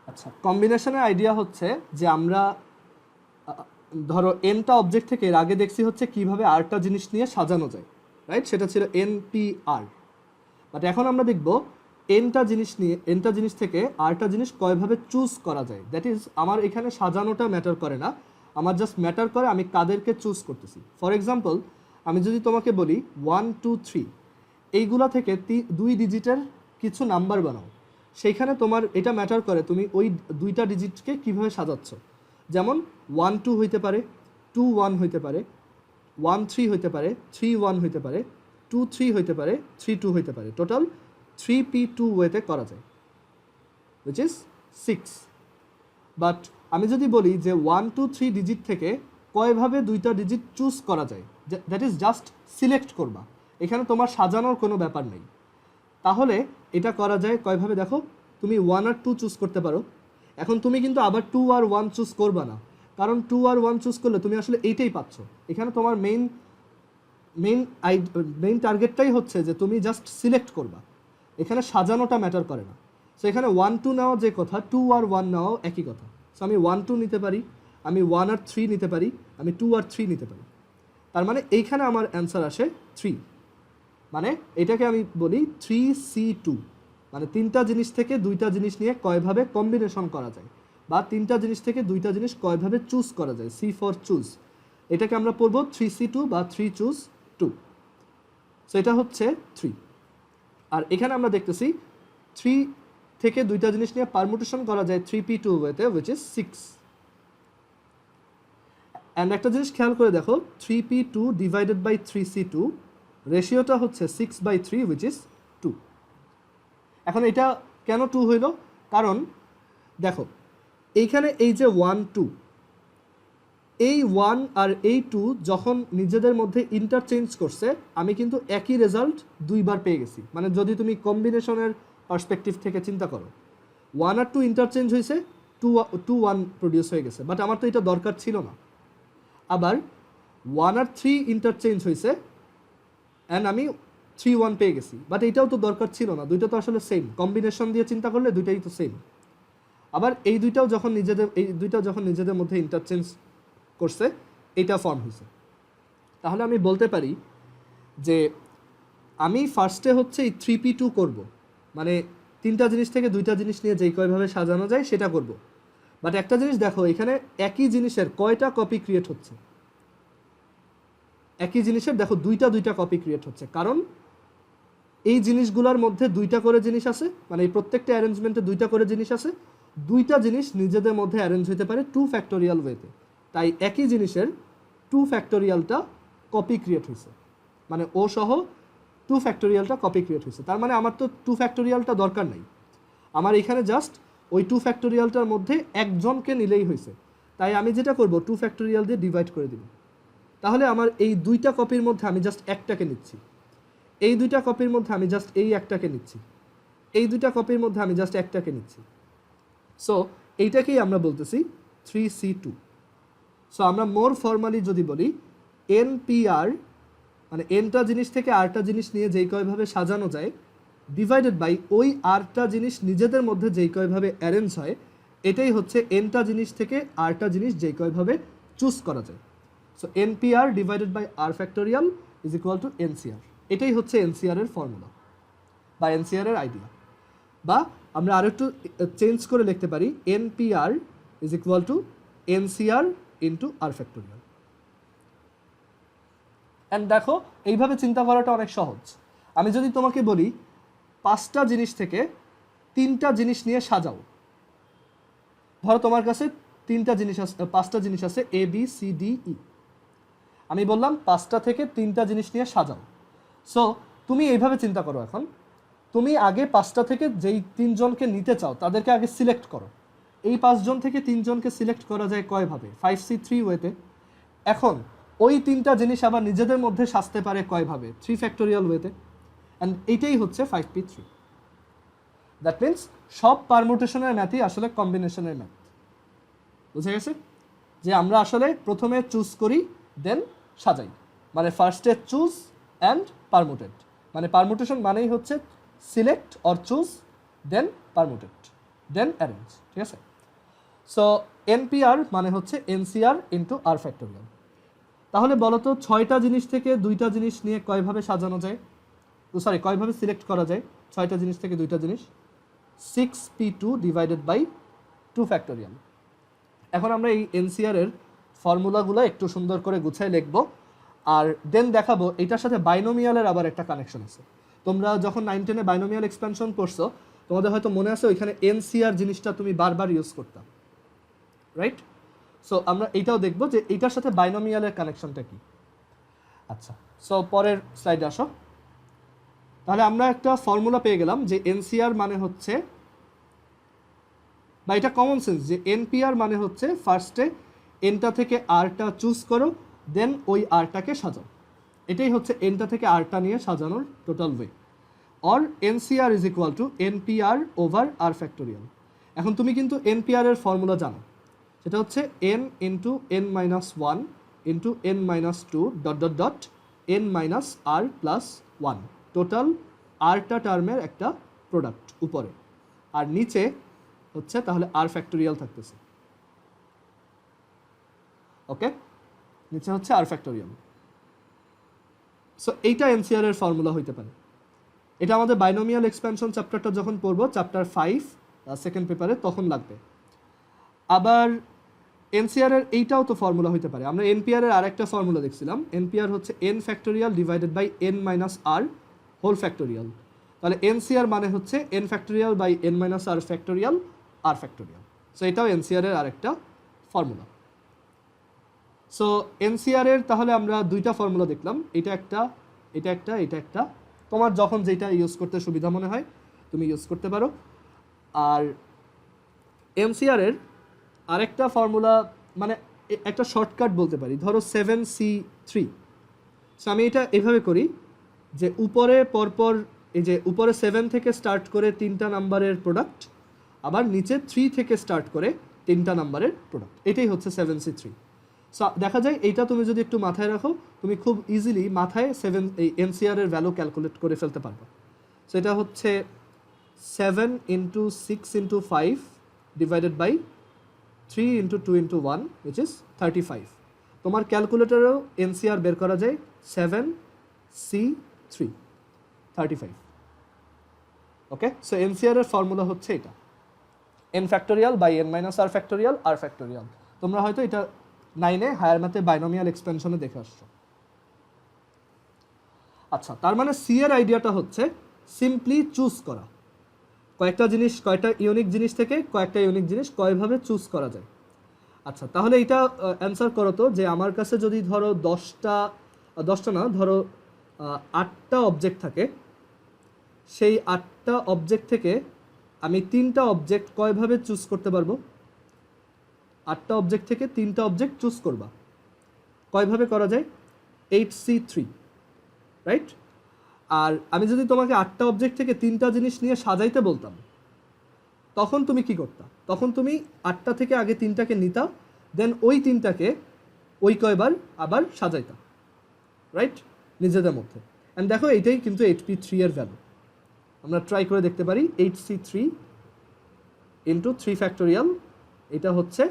আচ্ছা, কম্বিনেশনের আইডিয়া হচ্ছে যে আমরা ধরো এনটা অবজেক্ট থেকে এর আগে দেখছি হচ্ছে কিভাবে আরটা জিনিস নিয়ে সাজানো যায়, রাইট? সেটা ছিল এনপিআর। বাট এখন আমরা দেখব এনটা জিনিস থেকে আরটা জিনিস কয়ভাবে চুজ করা যায়। দ্যাট ইজ, আমার এখানে সাজানোটা ম্যাটার করে না, আমার জাস্ট ম্যাটার করে আমি কাদেরকে চুজ করতেছি। ফর এক্সাম্পল, আমি যদি তোমাকে বলি 1 2 3, এইগুলা থেকে 2 ডিজিটের কিছু নাম্বার বানাও, সেইখানে তোমার এটা ম্যাটার করে তুমি ওই 2টা ডিজিটকে কীভাবে সাজাচ্ছ। যেমন 1 2 হইতে পারে, 2 1 হইতে পারে, 1 3 হইতে পারে, 3 1 হইতে পারে, 2 3 হইতে পারে, 3 2 হইতে পারে। টোটাল 3p2 ওয়েতে করা যায়, উইচ ইজ 6। বাট আমি যদি বলি যে 1 2 3 ডিজিট থেকে কয়ভাবে 2টা ডিজিট চুজ করা যায়, দ্যাট ইজ জাস্ট সিলেক্ট করবা, এখানে তোমার সাজানোর কোনো ব্যাপার নেই। তাহলে এটা করা যায় কয়ভাবে দেখো, তুমি 1 আর 2 চুজ করতে পারো। এখন তুমি কিন্তু আবার 2 আর 1 চুজ করবা না, কারণ 2 আর 1 চুজ করলে তুমি আসলে এইটাই পাচ্ছ। এখানে তোমার মেইন টার্গেটটাই হচ্ছে যে তুমি জাস্ট সিলেক্ট করবা, এখানে সাজানোটা ম্যাটার করে না। সো এখানে 1 2 নেওয়া যে কথা, 2 আর 1 নেওয়াও একই কথা। সো আমি 1 2 নিতে পারি, আমি 1 আর 3 নিতে পারি, আমি 2 আর 3 নিতে পারি। তার মানে এইখানে আমার অ্যান্সার আসে 3। মানে এটাকে আমি বলি 3C2, মানে 3টা জিনিস থেকে 2টা জিনিস নিয়ে কয়ভাবে কম্বিনেশন করা যায়, বা 3টা জিনিস থেকে 2টা জিনিস কয়ভাবে চুজ করা যায়, C ফর চুজ। এটাকে আমরা পড়বো 3C2 বা 3 চুজ 2। সো এটা হচ্ছে 3। আর এখানে আমরা দেখতেছি 3 থেকে 2টা জিনিস নিয়ে পারমুটেশন করা যায় 3p2 ওয়েতে, উইচ ইজ 6। অ্যান্ড একটা জিনিস খেয়াল করে দেখো, 3p2 ডিভাইডেড বাই 3c2 রেশিওটা হচ্ছে 6/3, উইচ ইজ 2। এখন এটা কেন 2 হইল? কারণ দেখো এইখানে এই যে 1 2, এই 1 আর এই 2 যখন নিজেদের মধ্যে ইন্টারচেঞ্জ করছে, আমি কিন্তু একই রেজাল্ট দুইবার পেয়ে গেছি। মানে যদি তুমি কম্বিনেশনের পার্সপেক্টিভ থেকে চিন্তা করো, 1 আর 2 ইন্টারচেঞ্জ হয়েছে, 2 1 প্রডিউস হয়ে গেছে, বাট আমার তো এটা দরকার ছিল না। আবার 1 আর 3 ইন্টারচেঞ্জ হয়েছে অ্যান্ড আমি 3 1 পেয়ে গেছি, বাট এইটাও তো দরকার ছিল না। দুইটা তো আসলে সেম, কম্বিনেশন দিয়ে চিন্তা করলে দুইটাই তো সেম। আবার এই দুইটাও যখন নিজেদের মধ্যে ইন্টারচেঞ্জ করছে, এইটা ফর্ম হয়েছে। তাহলে আমি বলতে পারি যে আমি ফার্স্টে হচ্ছে এই 3p2 করব, মানে 3টা জিনিস থেকে 2টা জিনিস নিয়ে যেই কয়ভাবে সাজানো যায় সেটা করব। বাট একটা জিনিস দেখো, এখানে একই জিনিসের কয়টা কপি ক্রিয়েট হচ্ছে? একই জিনিসের দেখো 2টা কপি ক্রিয়েট হচ্ছে, কারণ এই জিনিসগুলোর মধ্যে 2টা করে জিনিস আছে, মানে এই প্রত্যেকটা অ্যারেঞ্জমেন্টে 2টা করে জিনিস আছে। 2টা জিনিস নিজেদের মধ্যে অ্যারেঞ্জ হতে পারে 2 ফ্যাক্টোরিয়াল ওয়েতে, তাই একই জিনিসের 2 ফ্যাক্টোরিয়ালটা কপি ক্রিয়েট হয়েছে, মানে ও সহ 2 ফ্যাক্টোরিয়ালটা কপি ক্রিয়েট হয়েছে। তার মানে আমার তো 2 ফ্যাক্টোরিয়ালটা দরকার নাই, আমার এখানে জাস্ট ওই 2 ফ্যাক্টোরিয়ালটার মধ্যে একজনকে নিলেই হয়েছে। তাই আমি যেটা করব, 2 ফ্যাক্টোরিয়াল দিয়ে ডিভাইড করে দিব। তাহলে আমার এই 2টা কপির মধ্যে আমি জাস্ট একটাকে নিচ্ছি, এই 2টা কপির মধ্যে আমি জাস্ট এই একটাকে নিচ্ছি, এই 2টা কপির মধ্যে আমি জাস্ট একটাকে নিচ্ছি। সো এইটাকেই আমরা বলতেছি 3C2। সো আমরা মোর ফর্মালি যদি বলি, NPR মানে এনটা জিনিস থেকে আরটা জিনিস নিয়ে যেই কয়ভাবে সাজানো যায়, ডিভাইডেড বাই ওই আরটা জিনিস নিজেদের মধ্যে যেই কয়ভাবে অ্যারেঞ্জ হয়, এটাই হচ্ছে এনটা জিনিস থেকে আরটা জিনিস যেই কয়ভাবে চুজ করা যায়। So NPR divided by r factorial is equal to NCR। এটাই হচ্ছে NCR এর ফর্মুলা বা NCR এর আইডিয়া। বা আমরা আরেকটু চেঞ্জ করে লিখতে পারি, NPR is equal to NCR into r factorial. And দেখো এইভাবে চিন্তা করাটা অনেক সহজ। আমি যদি তোমাকে বলি 5টা জিনিস থেকে 3টা জিনিস নিয়ে সাজাও, ধরো তোমার কাছে 5টা জিনিস আছে ABCDE, আমি বললাম 5টা থেকে 3টা জিনিস নিয়ে সাজাও। সো তুমি এইভাবে চিন্তা করো, এখন তুমি আগে 5টা থেকে যেই 3জনকে নিতে চাও তাদেরকে আগে সিলেক্ট করো। এই 5জন থেকে 3জনকে সিলেক্ট করা যায় কয়ভাবে? 5C3 ওয়েতে। এখন ওই 3টা জিনিস আবার নিজেদের মধ্যে সাজতে পারে কয়ভাবে? 3 ফ্যাক্টোরিয়াল ওয়েতে। অ্যান্ড এইটাই হচ্ছে 5p3। দ্যাট মিনস সব পারমুটেশনের ম্যাথই আসলে কম্বিনেশনের ম্যাথ। বুঝে গেছে? যে আমরা আসলে প্রথমে চুজ করি, দেন সাজাই, মানে ফার্স্টে চুজ অ্যান্ড পারমুটেড। মানে পারমুটেশন মানেই হচ্ছে select or choose then permuted. Then arrange, ঠিক আছে? সো এনপিআর মানে হচ্ছে এনসিআর ইন্টু আর ফ্যাক্টোরিয়াল। তাহলে বলো তো 6টা জিনিস থেকে 2টা জিনিস নিয়ে কয়ভাবে সাজানো যায়, কয়ভাবে সিলেক্ট করা যায় 6টা জিনিস থেকে 2টা জিনিস? 6p2 divided by 2 factorial. এখন আমরা এই এনসিআর এর ফর্মুলাগুলো একটু সুন্দর করে গুছাই লিখবো, আর দেন দেখাবো এটার সাথে বাইনোমিয়ালের আবার একটা কানেকশন আছে। তোমরা যখন 9-10-এ বাইনোমিয়াল এক্সপ্যানশন পড়ছো, তোমাদের হয়তো মনে আছে ওইখানে এনসিআর জিনিসটা তুমি বারবার ইউজ করতাম, রাইট? সো আমরা এইটাও দেখবো যে এইটার সাথে বাইনোমিয়ালের কানেকশনটা কি। আচ্ছা, সো পরের স্লাইডে আসো। তাহলে আমরা একটা ফর্মুলা পেয়ে গেলাম যে এনসিআর মানে হচ্ছে, বা এটা কমন সেন্স, যে এনপিআর মানে হচ্ছে ফার্স্টে এনটা থেকে আরটা চুজ করো, দেন ওই আরটাকে সাজাও। এটাই হচ্ছে এনটা থেকে আরটা নিয়ে সাজানোর total way. Or n C r is equal to n P r over r factorial. এখন তুমি কিন্তু এনপিআর এর ফর্মুলা জানো, সেটা হচ্ছে n into n minus one into n minus two dot dot dot n minus r plus one, total আরটা টার্মের একটা প্রোডাক্ট উপরে, আর নিচে হচ্ছে তাহলে আর ফ্যাক্টোরিয়াল থাকতেছে। ওকে, নিচে হচ্ছে আর ফ্যাক্টোরিয়াল। সো এইটা এনসিআর এর ফর্মুলা হইতে পারে। এটা আমাদের বাইনোমিয়াল এক্সপ্যানশন চ্যাপ্টারটা যখন পড়বো, চ্যাপ্টার 5 সেকেন্ড পেপারে, তখন লাগবে। আবার এনসিআর এর এইটাও তো ফর্মুলা হইতে পারে। আমরা এনপিআর এর আরেকটা ফর্মুলা দেখছিলাম, এনপিআর হচ্ছে n factorial divided by n minus r whole factorial. তাহলে এনসিআর মানে হচ্ছে n factorial by n minus r factorial r factorial. So এটাও এনসিআর এর আরেকটা ফর্মুলা। সো এনসিআর এর তাহলে আমরা দুইটা ফর্মুলা দেখলাম, এটা একটা, এটা একটা, এটা একটা। তোমার যখন যেটা ইউজ করতে সুবিধা মনে হয় তুমি ইউজ করতে পারো। আর এনসিআর এর আরেকটা ফর্মুলা, মানে একটা শর্টকাট বলতে পারি, ধরো 7C3। সো আমি এটা এভাবে করি যে উপরে পরপর, এই যে উপরে 7 থেকে স্টার্ট করে 3টা নাম্বারের প্রোডাক্ট, আবার নিচে 3 থেকে স্টার্ট করে 3টা নাম্বারের প্রোডাক্ট, এটাই হচ্ছে 7C3। সো দেখা যায় এইটা তুমি যদি একটু মাথায় রাখো, তুমি খুব ইজিলি মাথায় এই এনসিআর এর ভ্যালু ক্যালকুলেট করে ফেলতে পারবে। সো এটা হচ্ছে 7 into 6 into 5 divided by 3 into 2 into 1 which is 35। তোমার ক্যালকুলেটারেও এনসিআর বের করা যায় 7C3 35। ওকে, সো এনসিআর এর ফর্মুলা হচ্ছে এটা, n factorial by n minus r factorial r factorial. তোমরা হয়তো এটা 9-এ হায়ার ম্যাথে বাইনোমিয়াল এক্সপেনশনে দেখে আসছো। আচ্ছা, তার মানে সি এর আইডিয়াটা হচ্ছে সিম্পলি চুজ করা, কয়েকটা জিনিস, কয়েকটা ইউনিক জিনিস থেকে কয়েকটা ইউনিক জিনিস কয়ভাবে চুজ করা যায়। আচ্ছা, তাহলে এটা অ্যান্সার করো তো, যে আমার কাছে যদি ধরো 10টা না, ধরো 8টা অবজেক্ট থাকে, সেই 8টা অবজেক্ট থেকে আমি 3টা অবজেক্ট কয়ভাবে চুজ করতে পারবো? 8টা অবজেক্ট থেকে 3টা অবজেক্ট চুজ করবা, কয়ভাবে করা যায়? 8C3, right? আর আমি যদি তোমাকে 8টা অবজেক্ট থেকে 3টা জিনিস নিয়ে সাজাইতে বলতাম, তখন তুমি কি করতা? তখন তুমি 8টা থেকে আগে 3টাকে নিতা, দেন ওই 3টাকে ওই কয়বার আবার সাজাইতা, রাইট, নিজেদের মধ্যে। অ্যান্ড দেখো এইটাই কিন্তু 8p3 এর ভ্যালু। আমরা ট্রাই করে দেখতে পারি, 8C3 ইন্টু 3 ফ্যাক্টোরিয়াল, এটা হচ্ছে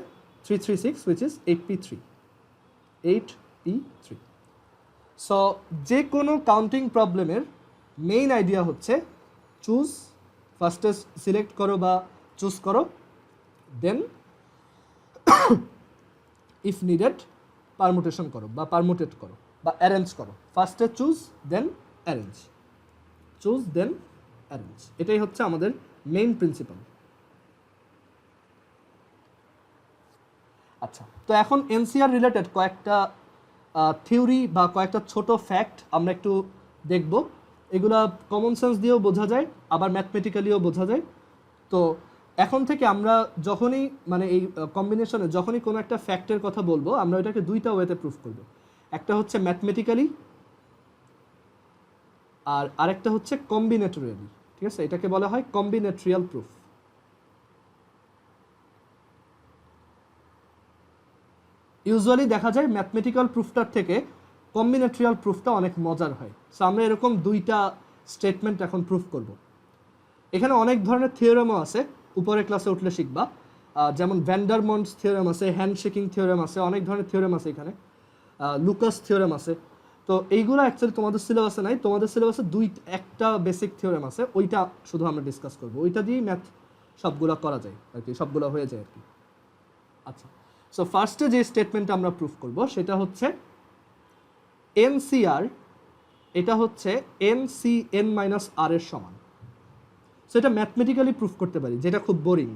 336 উইচ ইজ 8p3। সো যে কোনো কাউন্টিং প্রবলেমের মেইন আইডিয়া হচ্ছে চুজ, ফার্স্টে সিলেক্ট করো বা চুজ করো, দেন ইফ নিডেড পারমুটেশন করো বা পারমুটেট করো বা অ্যারেঞ্জ করো। ফার্স্টে চুজ দেন অ্যারেঞ্জ, চুজ দেন অ্যারেঞ্জ, এটাই হচ্ছে আমাদের মেইন প্রিন্সিপাল। আচ্ছা, তো এখন এনসিআর রিলেটেড কয়েকটা থিওরি বা কয়েকটা ছোট ফ্যাক্ট আমরা একটু দেখব। এগুলা কমন সেন্স দিয়েও বোঝা যায়, আবার ম্যাথমেটিক্যালিও বোঝা যায়। তো এখন থেকে আমরা যখনই, মানে এই কম্বিনেশনে যখনই কোনো একটা ফ্যাক্টের কথা বলবো, আমরা ওইটাকে দুইটা ওয়েতে প্রুফ করব। একটা হচ্ছে ম্যাথমেটিক্যালি, আর আরেকটা হচ্ছে কম্বিনেটোরিয়ালি, ঠিক আছে? এটাকে বলা হয় কম্বিনেটরিয়াল প্রুফ। ইউজুয়ালি দেখা যায় ম্যাথমেটিক্যাল প্রুফটার থেকে কম্বিনেটরিয়াল প্রুফটা অনেক মজার হয়। সো আমরা এরকম দুইটা স্টেটমেন্ট এখন প্রুফ করব। এখানে অনেক ধরনের থিওরেমও আছে, উপরে ক্লাসে উঠলে শিখবা, যেমন ভ্যান্ডারমন্টস থিওরেম আছে, হ্যান্ডশেকিং থিওরেম আছে, অনেক ধরনের থিওরেম আছে এখানে, লুকাস থিওরেম আছে। তো এইগুলো অ্যাকচুয়ালি তোমাদের সিলেবাসে নাই, তোমাদের সিলেবাসে একটা বেসিক থিওরেম আছে, ওইটা শুধু আমরা ডিসকাস করবো, ওইটা দিয়েই ম্যাথ সবগুলো করা যায় আর কি, সবগুলো হয়ে যায় আর কি। আচ্ছা, সো ফার্স্টে যে স্টেটমেন্টটা আমরা প্রুফ করব সেটা হচ্ছে এনসিআর, এটা হচ্ছে এনসিএন মাইনাস আর এর সমান। সো এটা ম্যাথমেটিক্যালি প্রুফ করতে পারি, যেটা খুব বোরিং।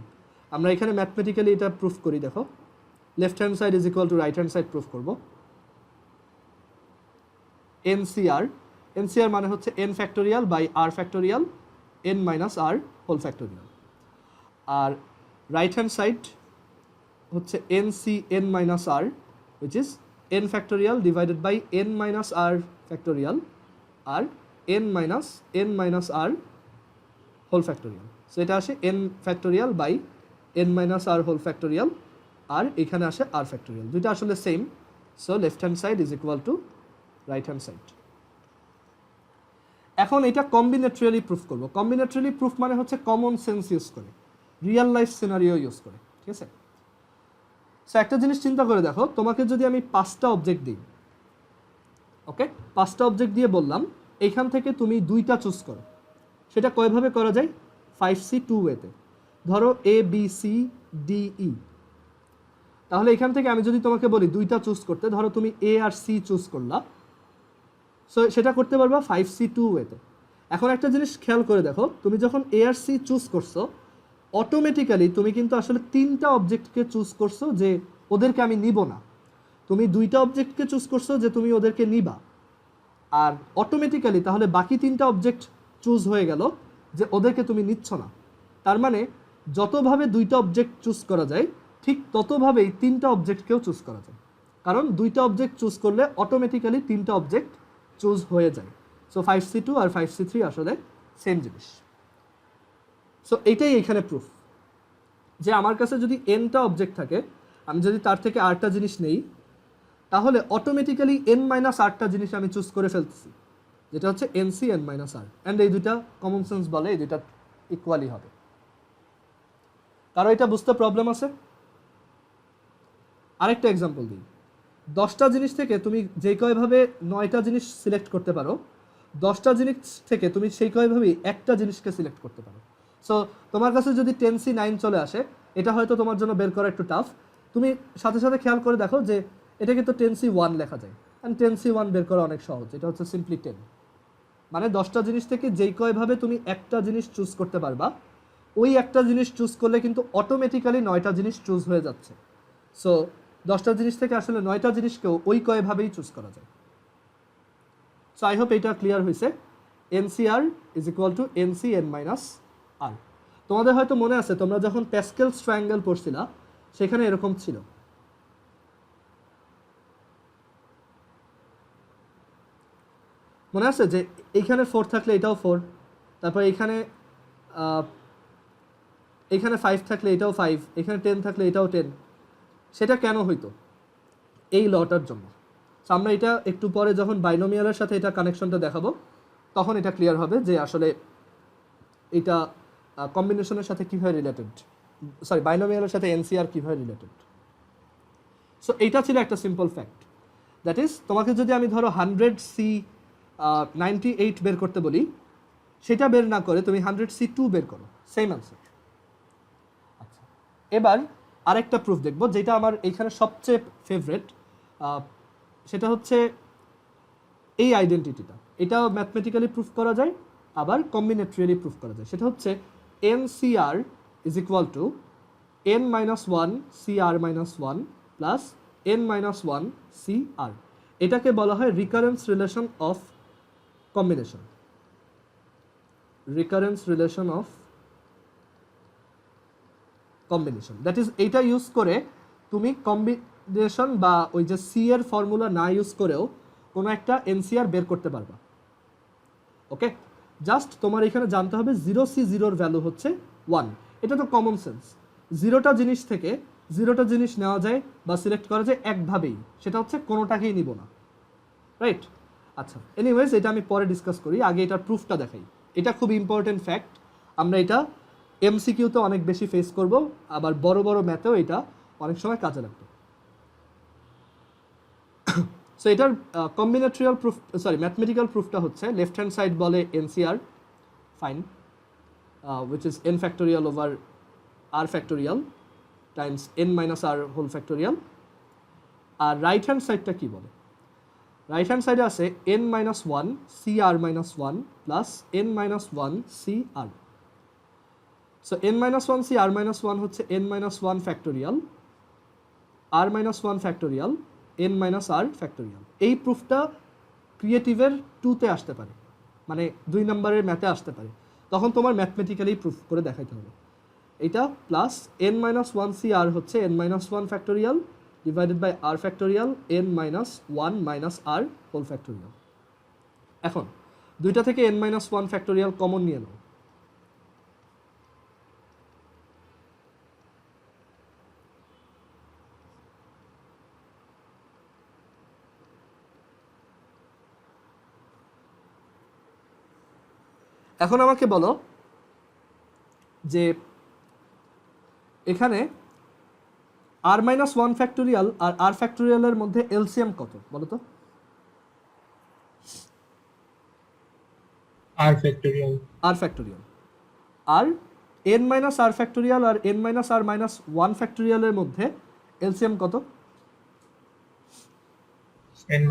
আমরা এখানে ম্যাথমেটিক্যালি এটা প্রুফ করি, দেখো left hand side is equal to right hand side proof করব। এনসিআর, এনসিআর মানে হচ্ছে n factorial by r factorial n minus r whole factorial, আর রাইট হ্যান্ড সাইড হচ্ছে n C n minus r which is n factorial divided by n minus r factorial আর n minus r whole factorial. So এটা আসে n factorial by n minus r whole factorial, আর এখানে আসে r factorial, দুইটা আসলে same. So left hand side is equal to right hand side. এখন এটা কম্বিনেটরিয়ালি প্রুফ করব। কম্বিনেটরিয়ালি প্রুফ মানে হচ্ছে কমন সেন্স ইউজ করে, রিয়েল লাইফ সিনারিও ইউজ করে, ঠিক আছে? সো একটা জিনিস চিন্তা করে দেখো, তোমাকে যদি আমি 5টা অবজেক্ট দিই, ওকে, 5টা অবজেক্ট দিয়ে বললাম এইখান থেকে তুমি 2টা চুজ করো, সেটা কয়ভাবে করা যায়? 5C2 ওয়েতে। ধরো A B C D E, তাহলে এখান থেকে আমি যদি তোমাকে বলি 2টা চুজ করতে, ধরো তুমি এ আর সি চুজ করলা, সো সেটা করতে পারবা 5C2 ওয়েতে। এখন একটা জিনিস খেয়াল করে দেখো, তুমি যখন এ আর সি চুজ করছো, অটোমেটিক্যালি তুমি কিন্তু আসলে 3টা অবজেক্টকে চুজ করছো যে ওদেরকে আমি নিব না, তুমি 2টা অবজেক্টকে চুজ করছো যে তুমি ওদেরকে নিবা, আর অটোমেটিক্যালি তাহলে বাকি 3টা অবজেক্ট চুজ হয়ে গেল যে ওদেরকে তুমি নিচ্ছ না। তার মানে যতভাবে 2টা অবজেক্ট চুজ করা যায় ঠিক ততভাবেই 3টা অবজেক্টকেও চুজ করা যায়, কারণ 2টা অবজেক্ট চুজ করলে অটোমেটিক্যালি 3টা অবজেক্ট চুজ হয়ে যায়। সো 5C2 আর 5C3 আসলে সেম জিনিস। সো এইটাই এখানে প্রুফ যে আমার কাছে যদি এনটা অবজেক্ট থাকে, আমি যদি তার থেকে আরটা জিনিস নেই, তাহলে অটোমেটিক্যালি এন মাইনাস আরটা জিনিস আমি চুজ করে ফেলতেছি, যেটা হচ্ছে NC n minus r, and এই দুইটা কমন সেন্স বলে এই দুইটা ইকুয়ালি হবে। কারো এটা বুঝতে প্রবলেম আছে? আরেকটা এক্সাম্পল দিই, 10টা জিনিস থেকে তুমি যে কয়ভাবে 9টা জিনিস সিলেক্ট করতে পারো, 10টা জিনিস থেকে তুমি সেই কয়ভাবেই একটা জিনিসকে সিলেক্ট করতে পারো। সো তোমার কাছে যদি 10C9 চলে আসে, এটা হয়তো তোমার জন্য বের করা একটু টাফ, তুমি সাথে সাথে খেয়াল করে দেখো যে এটাকে তো 10C1 লেখা যায়, অ্যান্ড 10C1 বের করা অনেক সহজ, এটা হচ্ছে সিম্পলি 10। মানে 10টা জিনিস থেকে যেই কয়ভাবে তুমি একটা জিনিস চুজ করতে পারবা, ওই একটা জিনিস চুজ করলে কিন্তু অটোমেটিক্যালি 9টা জিনিস চুজ হয়ে যাচ্ছে। সো 10টা জিনিস থেকে আসলে 9টা জিনিসকেও ওই কয়ভাবেই চুজ করা যায়। সো আই হোপ এটা ক্লিয়ার হয়েছে। N C r is equal to n C n minus r. তোমাদের হয়তো মনে আছে তোমরা যখন প্যাসকেলস ট্রায়াঙ্গেল পড়ছিলা সেখানে এরকম ছিল, মনে আছে যে এইখানে 4 থাকলে এটাও 4, তারপর এখানে 5 থাকলে এটাও 5, এখানে 10 থাকলে এটাও 10। সেটা কেন হইতো? এই লটার জন্য। সো আমরা এটা একটু পরে যখন বাইনোমিয়ালের সাথে এটা কানেকশনটা দেখাবো তখন এটা ক্লিয়ার হবে যে আসলে এটা কম্বিনেশনের সাথে কীভাবে রিলেটেড, সরি বাইনোমিয়ালের সাথে এনসিআর কীভাবে রিলেটেড। সো এইটা ছিল একটা সিম্পল ফ্যাক্ট, দ্যাট ইজ তোমাকে যদি আমি ধরো 100C98 বের করতে বলি, সেটা বের না করে তুমি 100C2 বের করো, সেম আনসার। আচ্ছা, এবার আরেকটা প্রুফ দেখব যেটা আমার এইখানে সবচেয়ে ফেভারেট, সেটা হচ্ছে এই আইডেন্টিটিটা। এটাও ম্যাথমেটিক্যালি প্রুফ করা যায়, আবার কম্বিনেটরিয়ালি প্রুফ করা যায়। সেটা হচ্ছে NCR is equal two n minus 1 CR minus 1 plus n minus 1 CR। এটাকে বলা হয় recurrence relation of combination, recurrence relation of combination. That is এইটা ইউজ করে তুমি কম্বিনেশন বা ওই যে সি এর ফর্মুলা না ইউজ করেও কোনো একটা এনসিআর বের করতে পারবা। ওকে, জাস্ট তোমার এখানে জানতে হবে 0C0 ভ্যালু হচ্ছে 1। এটা তো কমন সেন্স, 0টা জিনিস থেকে 0টা জিনিস নেওয়া যায় বা সিলেক্ট করা যায় একভাবেই, সেটা হচ্ছে কোনোটাকেই নিব না, রাইট? আচ্ছা, এনিওয়েজ এটা আমি পরে ডিসকাস করি, আগে এটার প্রুফটা দেখাই। এটা খুব ইম্পর্টেন্ট ফ্যাক্ট, আমরা এটা এমসিকিউতে অনেক বেশি ফেস করব, আবার বড় বড় ম্যাথেও এটা অনেক সময় কাজে লাগবে। সো এটার কম্বিনেটরিয়াল প্রুফ, সরি ম্যাথমেটিক্যাল প্রুফটা হচ্ছে লেফট হ্যান্ড সাইড বলে NCR fine, which is n factorial over r factorial times n minus r whole factorial, R right hand সাইডটা কি বলে? রাইট হ্যান্ড সাইডে আছে n minus 1 cr minus 1 plus n minus 1 cr. So n minus 1 cr minus 1 হচ্ছে n minus 1 factorial r minus 1 factorial n minus r factorial। এই প্রুফটা ক্রিয়েটিভের 2তে আসতে পারে, মানে 2 নম্বরের ম্যাথে আসতে পারে, তখন তোমার ম্যাথমেটিক্যালি প্রুফ করে দেখাইতে হবে। এটা প্লাস n minus 1 cr হচ্ছে n minus 1 factorial divided by r factorial n minus 1 minus r whole factorial। এখন দুইটা থেকে n minus 1 factorial কমন নিয়ে নাও। এখন আমাকে বলো যে এখানে r minus 1 factorial আর r factorial এর মধ্যে এলসিএম কত বলো তো? r factorial আর n minus r factorial আর n minus r minus 1 factorial এর মধ্যে এলসিএম কত? n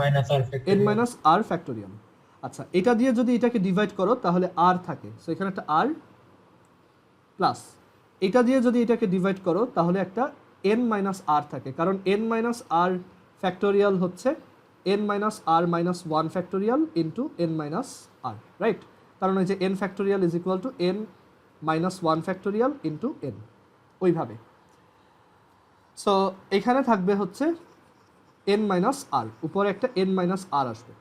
minus r factorial। আচ্ছা, এটা দিয়ে যদি এটাকে ডিভাইড করো তাহলে r থাকে, সো এখানে একটা r প্লাস এটা দিয়ে যদি এটাকে ডিভাইড করো তাহলে একটা n minus r থাকে, কারণ n minus r factorial হচ্ছে n minus r minus 1 factorial into n minus r, right? কারণ ওই যে n factorial is equal to n minus 1 factorial into n, ওইভাবে। সো এখানে থাকবে হচ্ছে n minus r, উপরে একটা n minus r আসবে।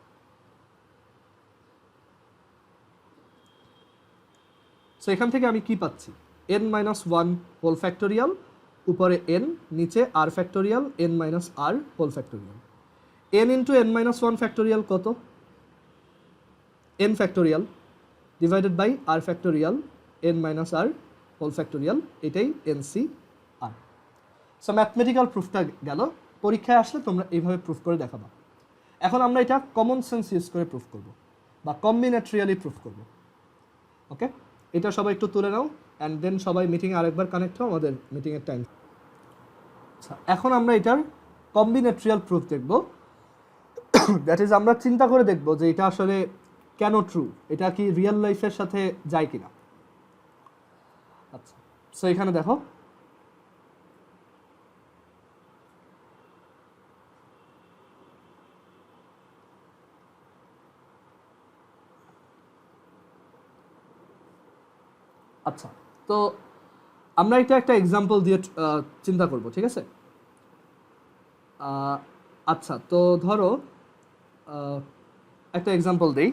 সো এখান থেকে আমি কি পাচ্ছি? n minus 1 whole factorial, উপরে n, নিচে r factorial n minus r whole factorial। n into n minus 1 factorial কত? n factorial divided by r factorial n minus r whole factorial, এটাই NCR। সো ম্যাথমেটিক্যাল প্রুফটা গেল, পরীক্ষায় আসলে তোমরা এইভাবে proof করে দেখাবা। এখন আমরা এটা কমন সেন্স ইউজ করে প্রুফ করব বা কম্বিনেটরিয়ালি প্রুফ করব। ওকে, এটা সবাই একটু তুলে নাও অ্যান্ড দেন সবাই মিটিংয়ে আরেকবার কানেক্ট হও, আমাদের মিটিংয়ের টাইম। আচ্ছা, এখন আমরা এটার কম্বিনেটরিয়াল প্রুফ দেখব, দ্যাট ইজ আমরা চিন্তা করে দেখব যে এটা আসলে কেন ট্রু, এটা কি রিয়েল লাইফের সাথে যায় কিনা। আচ্ছা, সো এখানে দেখো আচ্ছা, তো আমরা এটা একটা এক্সাম্পল দিয়ে চিন্তা করব, ঠিক আছে? আচ্ছা, তো ধরো একটা এক্সাম্পল দেই।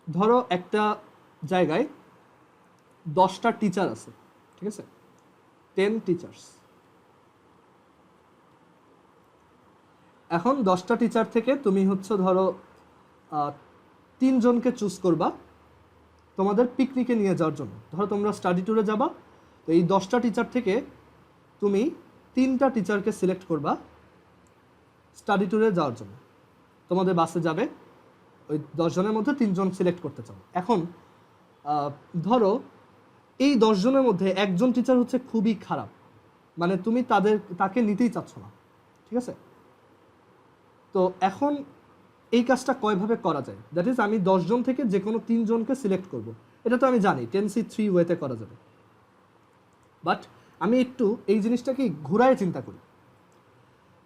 ধরো একটা জায়গায় 10টা টিচার আছে, ঠিক আছে? 10 টিচার্স। এখন 10টা টিচার থেকে তুমি হচ্ছে ধরো 3 জনকে চুজ করবা তোমাদের পিকনিকে নিয়ে যাওয়ার জন্য। ধরো তোমরা স্টাডি ট্যুরে যাবা, তো এই 10টা টিচার থেকে তুমি 3টা টিচারকে সিলেক্ট করবা স্টাডি ট্যুরে যাওয়ার জন্য। তোমাদের বাসে যাবে, ওই 10 জনের মধ্যে 3 জন সিলেক্ট করতে চাও। এখন ধরো এই 10 জনের মধ্যে একজন টিচার হচ্ছে খুবই খারাপ, মানে তুমি তাকে নিতেই চাচ্ছ না, ঠিক আছে? তো এখন এই কাজটা কয়ভাবে করা যায়? দ্যাট ইজ আমি 10 জন থেকে যে কোনো 3 জনকে সিলেক্ট করব। এটা তো আমি জানি 10C3 ওয়েতে করা যাবে, বাট আমি একটু এই জিনিসটাকে ঘুরায় চিন্তা করি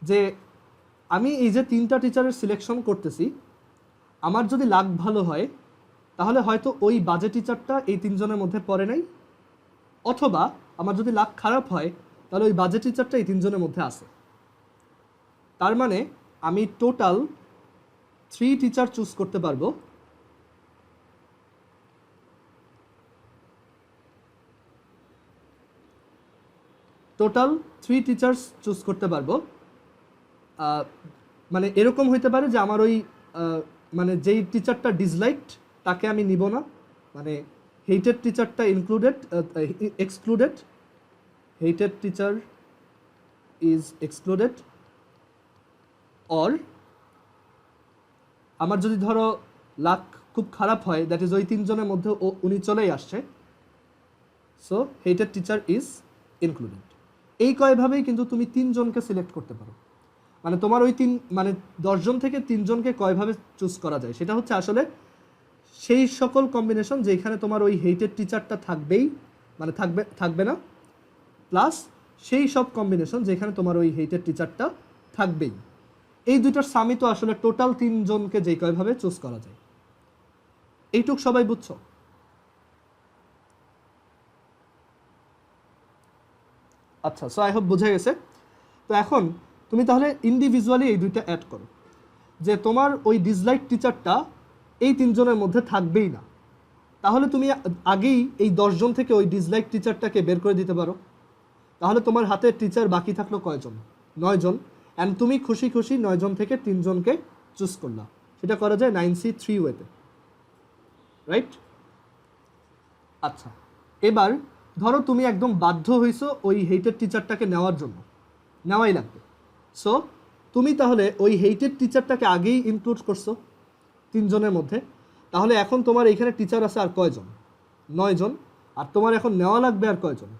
যে আমি এই যে 3টা টিচারের সিলেকশন করতেছি, আমার যদি লাক ভালো হয় তাহলে হয়তো ওই বাজে টিচারটা এই 3 জনের মধ্যে পড়ে নাই, অথবা আমার যদি লাক খারাপ হয় তাহলে ওই বাজে টিচারটা এই 3 জনের মধ্যে আছে। তার মানে আমি টোটাল 3 টিচার চুজ করতে পারবো। টোটাল 3 টিচার্স চুজ করতে পারবো। মানে এরকম হইতে পারে যে আমার ওই মানে যেই টিচারটা ডিসলাইকড তাকে আমি নিব না, মানে হেটেড টিচারটা included excluded, hated teacher is excluded, or আমার যদি ধরো লাক খুব খারাপ হয়, দ্যাট ইজ ওই তিনজনের মধ্যে উনি চলেই আসছে, so hated teacher is included. এই কয়ভাবেই কিন্তু তুমি তিনজনকে সিলেক্ট করতে পারো। মানে তোমার ওই মানে 10 জন থেকে 3 জনকে কয়ভাবে চুজ করা যায় সেটা হচ্ছে আসলে সেই সকল কম্বিনেশন যেখানে তোমার ওই হেটেড টিচারটা থাকবেই, মানে থাকবে না, প্লাস সেই সব কম্বিনেশন যেখানে তোমার ওই হেটেড টিচারটা থাকবেই। এই দুইটার সামি তো আসলে টোটাল 3 জনকে যে কয়ভাবে চুজ করা যায়। এইটুক সবাই বুঝছো? আচ্ছা, সো আই হোপ বুঝে গেছে। তো এখন তুমি তাহলে ইন্ডিভিজুয়ালি এই দুইটা অ্যাড করো, যে তোমার ওই ডিসলাইক টিচারটা এই 3 জনের মধ্যে থাকবেই না। তাহলে তুমি আগেই এই 10 জন থেকে ওই ডিসলাইক টিচারটাকে বের করে দিতে পারো। তাহলে তোমার হাতে টিচার বাকি থাকলো কয়জন? 9 জন। অ্যান্ড তুমি খুশি খুশি 9 জন থেকে 3 জনকে চুজ করলা। সেটা করা যায় 9C3 ওয়েতে, রাইট? আচ্ছা, এবার ধরো তুমি একদম বাধ্য হইছো ওই হেটেড টিচারটাকে নেওয়ার জন্য, নেওয়াই লাগবে। সো তুমি তাহলে ওই হেটেড টিচারটাকে আগেই ইনক্লুড করছো 3 জনের মধ্যে। তাহলে এখন তোমার এখানে টিচার আছে আর কয়জন? 9 জন। আর তোমার এখন নেওয়া লাগবে আর কয়জন?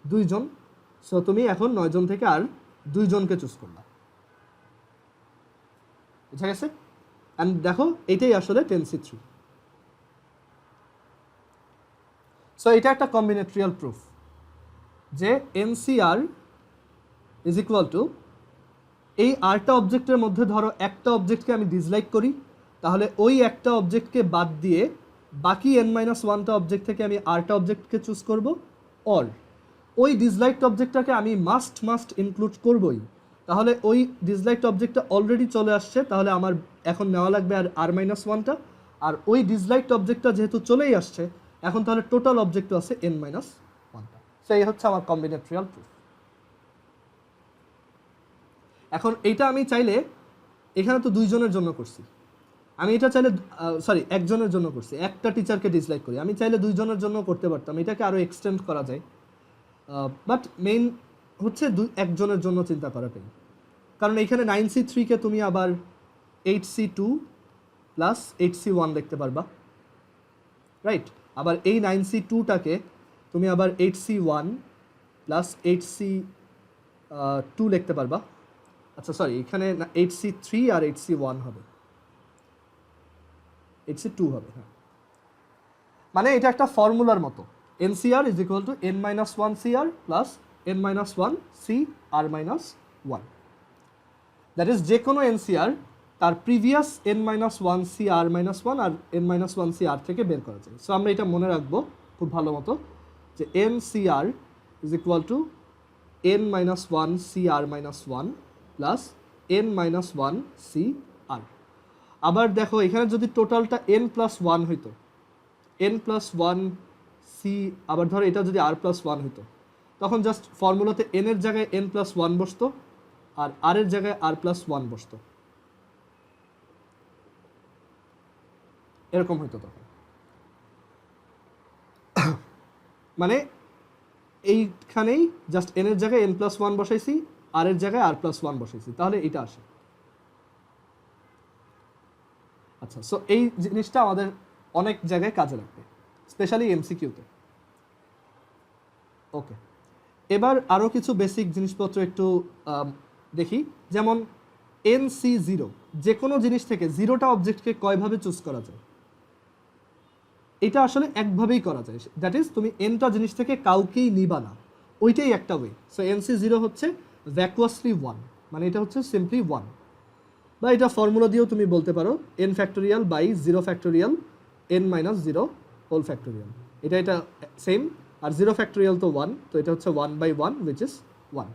2 জন। সো তুমি এখন 9 জন থেকে আর 2 জনকে চুজ করলা। বুঝা গেছে? অ্যান্ড দেখো এটাই আসলে 10C3। সো এটা একটা কম্বিনেটরিয়াল প্রুফ যে NCR ইজ ইকুয়াল টু এই আরটা অবজেক্টের মধ্যে ধরো একটা অবজেক্টকে আমি ডিসলাইক করি, তাহলে ওই একটা অবজেক্টকে বাদ দিয়ে বাকি n-1টা অবজেক্ট থেকে আমি আরটা অবজেক্টকে চুজ করব, অর ওই ডিসলাইকড অবজেক্টটাকে আমি মাস্ট ইনক্লুড করবই। তাহলে ওই ডিসলাইকড অবজেক্টটা অলরেডি চলে আসছে, তাহলে আমার এখন নেওয়া লাগবে আর r-1টা। আর ওই ডিসলাইকড অবজেক্টটা যেহেতু চলেই আসছে, এখন তাহলে টোটাল অবজেক্টও আছে n-1টা। সো এই হচ্ছে আমার কম্বিনেটরিয়াল প্রুফ। এখন এইটা আমি চাইলে, এখানে তো 2 জনের জন্য করছি, আমি এটা চাইলে একজনের জন্য করছি, একটা টিচারকে ডিসলাইক করি, আমি চাইলে 2 জনের জন্য করতে পারতাম। এটাকে আরও এক্সটেন্ড করা যায়, বাট মেইন হচ্ছে একজনের জন্য চিন্তা করাটাই। কারণ এখানে 9C3-কে তুমি আবার 8C2 প্লাস 8C1 দেখতে পারবা, রাইট? আবার এই 9C2টাকে তুমি আবার 8C1 প্লাস 8C2 লিখতে পারবা। আচ্ছা সরি, এখানে 8C3 আর 8C1 হবে, 8C2 হবে, হ্যাঁ। মানে এটা একটা ফর্মুলার মতো, NCR is equal two n-1CR plus n-1CR-1। That is যে কোনো NCR তার প্রিভিয়াস n-1CR-1 আর n-1CR থেকে বের করা যায়। সো আমরা এটা মনে রাখবো খুব ভালো মতো যে NCR is equal two n-1CR-1 plus n-1CR। আবার দেখো এখানে যদি টোটালটা n+1 হইতো, n+1C, আবার ধরো এটা যদি r+1 হইতো, তখন জাস্ট ফর্মুলাতে n এর জায়গায় n+1 বসতো আর r এর জায়গায় r+1 বসতো, এরকম হইতো তখন। মানে এইখানেই জাস্ট n এর জায়গায় n+1 বসাইছি, r এর জায়গায় r+1 বসাইছি, তাহলে এটা আসে। আচ্ছা, সো এই জিনিসটা আমাদের অনেক জায়গায় কাজে লাগবে, স্পেশালি MCQ-তে। ওকে, এবার আরও কিছু বেসিক জিনিসপত্র একটু দেখি, যেমন NC0, যে কোনো জিনিস থেকে 0টা অবজেক্টকে কয়ভাবে চুজ করা যায়? এটা আসলে একভাবেই করা যায়, দ্যাট ইজ তুমি nটা জিনিস থেকে কাউকেই নিবা না, ওইটাই একটা ওয়ে। সো NC0 হচ্ছে ভ্যাকুয়াসলি 1, মানে এটা হচ্ছে সিম্পলি 1, বা এটা ফর্মুলা দিয়েও তুমি বলতে পারো n⁻⁴/0⁴ n-0 হোল ফ্যাক্টোরিয়াল। এটা সেম, আর 0 তো 1, তো এটা হচ্ছে 1/1 which is 1।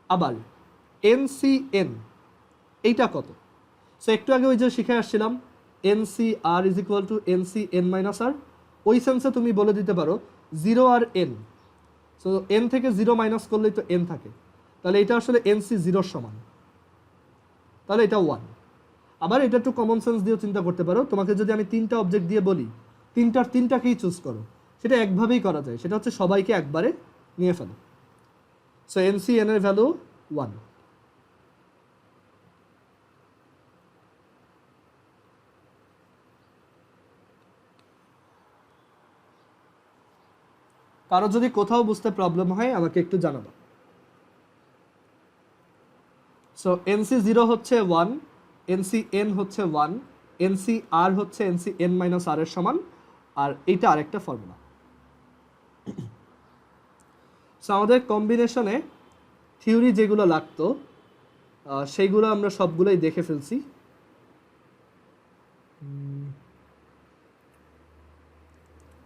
আবার NCN এইটা কত? সো একটু আগে ওই যে শিখে আসছিলাম NCR is equal two NCN-R, ওই সেন্সে তুমি বলে দিতে পারো 0 আর n, সো n থেকে 0 মাইনাস করলেই তো n থাকে, তাহলে এটা আসলে NC0 সমান, তাহলে এটা 1। আবার এটা একটু কমন সেন্স দিয়েও চিন্তা করতে পারো, তোমাকে যদি আমি 3টা অবজেক্ট দিয়ে বলি তিনটাকেই চুজ করো, সেটা একভাবেই করা যায়, সেটা হচ্ছে সবাইকে একবারে নিয়ে ফেলো। সো এনসি এন এর ভ্যালু 1। কারো যদি কোথাও বুঝতে প্রবলেম হয় আমাকে একটু জানাবো। সো এনসি 0 হচ্ছে 1, এনসি এন হচ্ছে 1, এনসি আর হচ্ছে এনসি এন মাইনাস আর এর সমান, আর এইটা আরেকটা ফর্মুলা। সো আমাদের কম্বিনেশনে থিওরি যেগুলো লাগতো সেইগুলো আমরা সবগুলোই দেখে ফেলছি।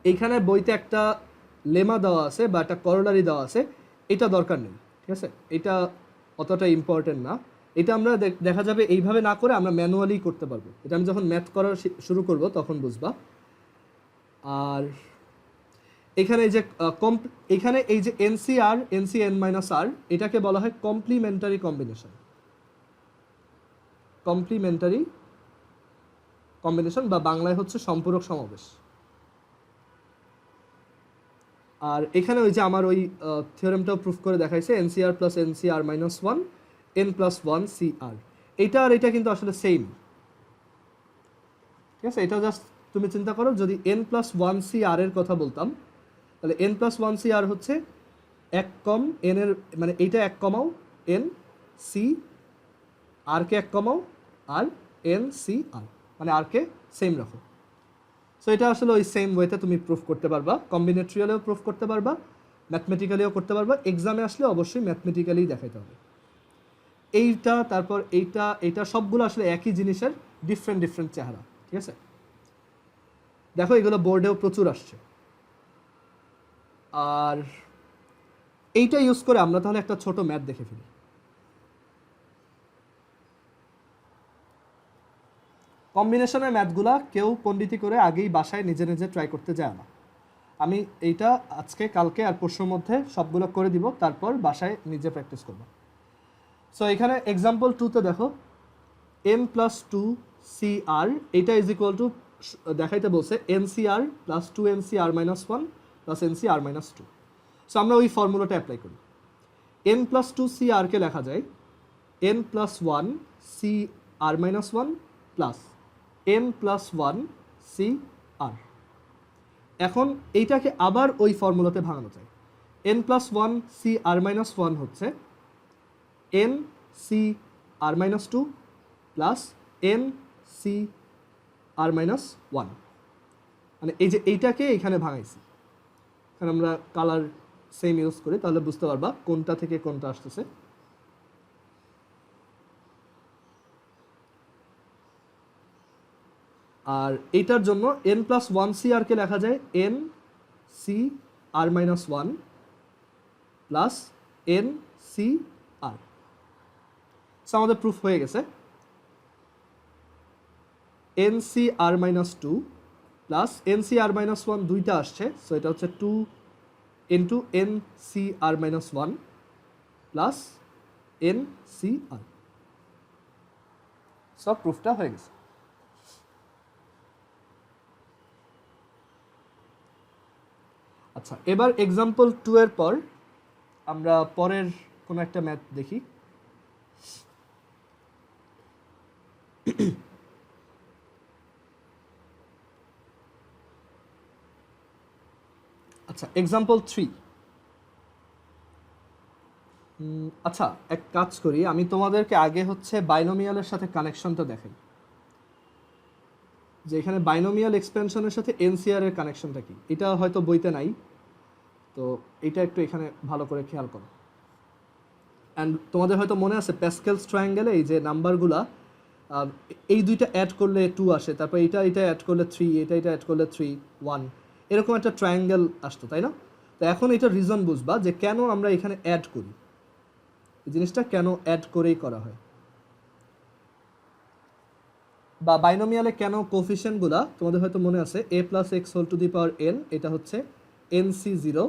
এইখানে বইতে একটা লেমা দেওয়া আছে বা একটা করোলারি দেওয়া আছে, এটা দরকার নেই, ঠিক আছে, এটা অতটা ইম্পর্টেন্ট না। এটা আমরা দেখা যাবে এইভাবে না করে আমরা ম্যানুয়ালি করতে পারবো, এটা আমি যখন ম্যাথ করা শুরু করব তখন বুঝবা। আর এখানে এই যে এখানে এই যে এনসিআর এনসি এন মাইনাস আর, এটাকে বলা হয় কমপ্লিমেন্টারি কম্বিনেশন। কমপ্লিমেন্টারি কম্বিনেশন বা বাংলায় হচ্ছে সম্পূরক সমাবেশ। আর এখানে ওই যে আমার ওই থিওরেমটাও প্রুফ করে দেখাইছে, NCR plus NCR minus 1 N plus 1 CR, এইটা আর এটা কিন্তু আসলে সেম, ঠিক আছে। এটা জাস্ট তুমি চিন্তা করো, যদি এন প্লাস 1 সিআর এর কথা বলতাম, তাহলে এন প্লাস 1 সিআর হচ্ছে এক কম এন এর, মানে এইটা এক কমাও এন সি আরকে এক কমাও আর এন সি আর, মানে আরকে সেম রাখো। সো এটা আসলে ওই সেম ওয়েতে তুমি প্রুফ করতে পারবা, কম্বিনেটরিয়ালেও প্রুফ করতে পারবা, ম্যাথমেটিক্যালিও করতে পারবা। এক্সামে আসলে অবশ্যই ম্যাথমেটিক্যালি দেখাইতে হবে। এইটা তারপর এইটা সবগুলো আসলে একই জিনিসের ডিফারেন্ট ডিফারেন্ট চেহারা, ঠিক আছে। দেখো এগুলো বোর্ডেও প্রচুর আসছে। আর এইটা ইউজ করে আমরা তাহলে একটা ছোট ম্যাথ দেখে ফেলি। কম্বিনেশনের ম্যাথগুলা কেউ পণ্ডিতি করে আগেই বাসায় নিজে নিজে ট্রাই করতে যায় না। আমি এইটা আজকে কালকে আর পরশুর মধ্যে সবগুলো করে দিব, তারপর বাসায় নিজে প্র্যাকটিস করব। সো এখানে এক্সাম্পল 2তে দেখো এন প্লাস 2 সি আর, এটা ইজ ইকুয়াল টু দেখাইতে বলছে NCR plus 2 NCR minus 1 plus NCR minus 2। So আমরা ওই ফর্মুলাটা অ্যাপ্লাই করি। এন প্লাস 2 সি আরকে লেখা যায় n plus 1 C r minus 1 plus n plus 1 C r. এখন এইটাকে আবার ওই ফর্মুলাতে ভাঙানো যায়। N plus 1 C r minus 1 হচ্ছে n C r minus 2 plus n C r minus 1, মানে এই যে এইটাকে এইখানে ভাঙাইছি। এখানে আমরা কালার সেম ইউজ করি, তাহলে বুঝতে পারবা কোনটা থেকে কোনটা আসতেছে। আর এইটার জন্য এন প্লাস 1 সি আরকে লেখা যায় N C r minus 1 plus n C আর। আমাদের প্রুফ হয়ে গেছে। N C r minus 2 plus n C r minus 1 দুইটা আসছে, সো এটা হচ্ছে 2 into N C r minus 1 plus n C আর। সব প্রুফটা হয়ে গেছে। আচ্ছা, এবার এক্সাম্পল 2 এর পর আমরা পরের কোনো একটা ম্যাথ দেখি। আচ্ছা, এক্সাম্পল 3। আচ্ছা, এক কাজ করি, আমি তোমাদেরকে আগে হচ্ছে বাইনোমিয়ালের সাথে কানেকশনটা দেখাই, যে এখানে বাইনোমিয়াল এক্সপেনশনের সাথে এনসিআর এর কানেকশনটা কি। এটা হয়তো বইতে নাই, তো এটা একটু এখানে ভালো করে খেয়াল করো। অ্যান্ড তোমাদের হয়তো মনে আছে প্যাসকেলস ট্রায়াঙ্গেলে এই যে নাম্বারগুলা, এই দুইটা অ্যাড করলে 2 আসে, তারপর এটা অ্যাড করলে 3, এটা অ্যাড করলে 3 1, এরকম একটা ট্রায়াঙ্গেল আসতো, তাই না? তো এখন এটা রিজন বুঝবা যে কেন আমরা এখানে অ্যাড করি, এই জিনিসটা কেন অ্যাড করেই করা হয়, বা বাইনোমিয়ালে কেন কোফিশিয়েন্টগুলা তোমাদের হয়তো মনে আছে a plus x whole to the power n, এটা হচ্ছে nc 0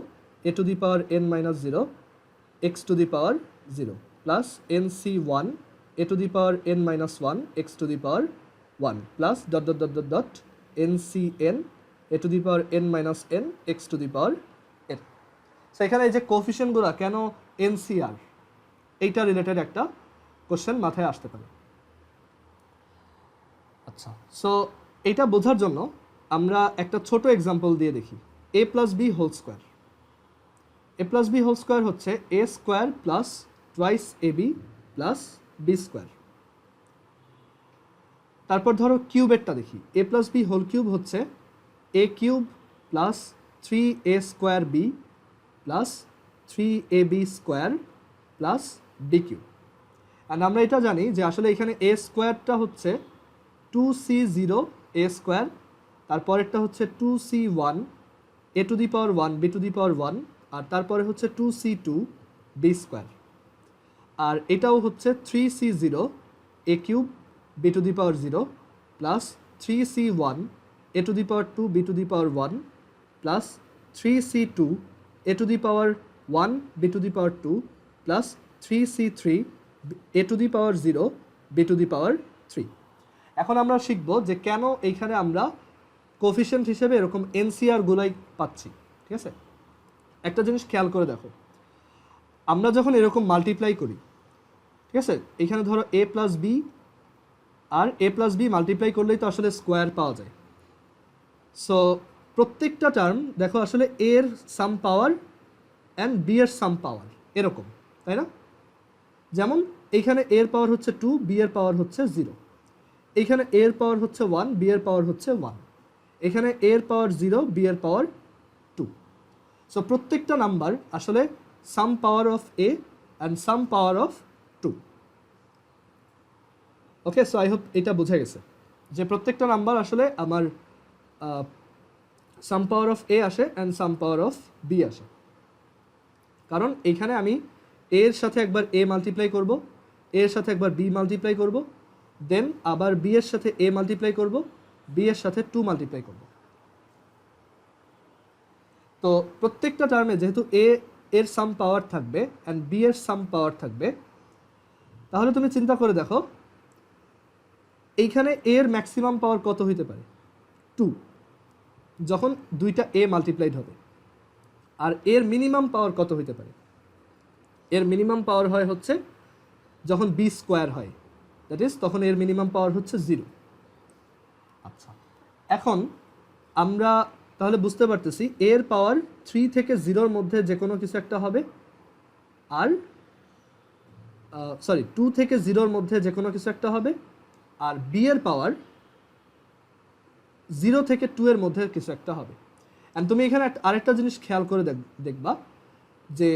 a to the power n minus 0 x to the power 0 plus nc 1 a to the power n minus 1 x to the power 1 plus dot dot dot dot dot ncn a to the power n minus n x to the power n. So এখানে এই যে কোফিশিয়েন্টগুলো কেন NCR, এইটা related একটা question মাথায় আসতে পারে। আচ্ছা, সো এটা বোঝার জন্য আমরা একটা ছোট এক্সাম্পল দিয়ে দেখি। A plus b whole square, a plus b whole square হচ্ছে a square plus twice a b plus b square. তারপর ধরো কিউবেরটা দেখি, a plus b whole cube হচ্ছে a cube plus three a square b plus three a b square plus b cube. And আমরা এটা জানি যে আসলে এখানে এ স্কোয়ারটা হচ্ছে two C zero a square, তারপরেরটা হচ্ছে two C one a to the power one b to the power one, আর তারপরে হচ্ছে two C two b square, আর এটাও হচ্ছে three C zero a cube b to the power zero plus three C one a to the power two b to the power one plus three C two a to the power one b to the power two plus three C three a to the power zero b to the power three. এখন আমরা শিখব যে কেন এইখানে আমরা coefficient হিসেবে এরকম এনসিআরগুলাই পাচ্ছি। ঠিক আছে, একটা জিনিস খেয়াল করে দেখো, আমরা যখন এরকম মাল্টিপ্লাই করি, ঠিক আছে, এইখানে ধরো a plus B R A plus B multiply করলেই তো আসলে স্কোয়ার পাওয়া যায়। সো প্রত্যেকটা টার্ম দেখো আসলে এর সাম পাওয়ার অ্যান্ড বি এর সাম পাওয়ার এরকম, তাই না? যেমন এইখানে এর পাওয়ার হচ্ছে টু, বি এর পাওয়ার হচ্ছে জিরো, এইখানে এর পাওয়ার হচ্ছে ওয়ান, বি এর পাওয়ার হচ্ছে ওয়ান, এখানে এর পাওয়ার জিরো, বি এর পাওয়ার টু। সো প্রত্যেকটা নাম্বার আসলে some power of a and some power of two. Okay, so I hope এটা বোঝা গেছে যে প্রত্যেকটা নাম্বার আসলে আমার সাম পাওয়ার অফ এ আসে and some power of b আসে, কারণ এইখানে আমি এর সাথে একবার এ মাল্টিপ্লাই করব, এর সাথে একবার বি মাল্টিপ্লাই করব, দেন আবার বি এর সাথে এ মাল্টিপ্লাই করব, বি এর সাথে টু মাল্টিপ্লাই করব। তো প্রত্যেকটা টার্মে যেহেতু এ এর সাম পাওয়ার থাকবে অ্যান্ড বি এর সাম পাওয়ার থাকবে, তাহলে তুমি চিন্তা করে দেখো এইখানে এর ম্যাক্সিমাম পাওয়ার কত হইতে পারে? টু, যখন দুইটা এ মাল্টিপ্লাইড হবে। আর এর মিনিমাম পাওয়ার কত হইতে পারে? এর মিনিমাম পাওয়ার হয় হচ্ছে যখন বি স্কোয়ার হয়, দ্যাট ইজ তখন এর মিনিমাম পাওয়ার হচ্ছে জিরো। আচ্ছা, এখন আমরা তাহলে বুঝতে পারতেছি এর পাওয়ার থ্রি থেকে জিরোর মধ্যে যে কোনো কিছু একটা হবে, আর সরি টু থেকে জিরোর মধ্যে যে কোনো কিছু একটা হবে, আর বি এর পাওয়ার জিরো থেকে টু এর মধ্যে কিছু একটা হবে। অ্যান্ড তুমি এখানে আরেকটা জিনিস খেয়াল করে দেখবা যে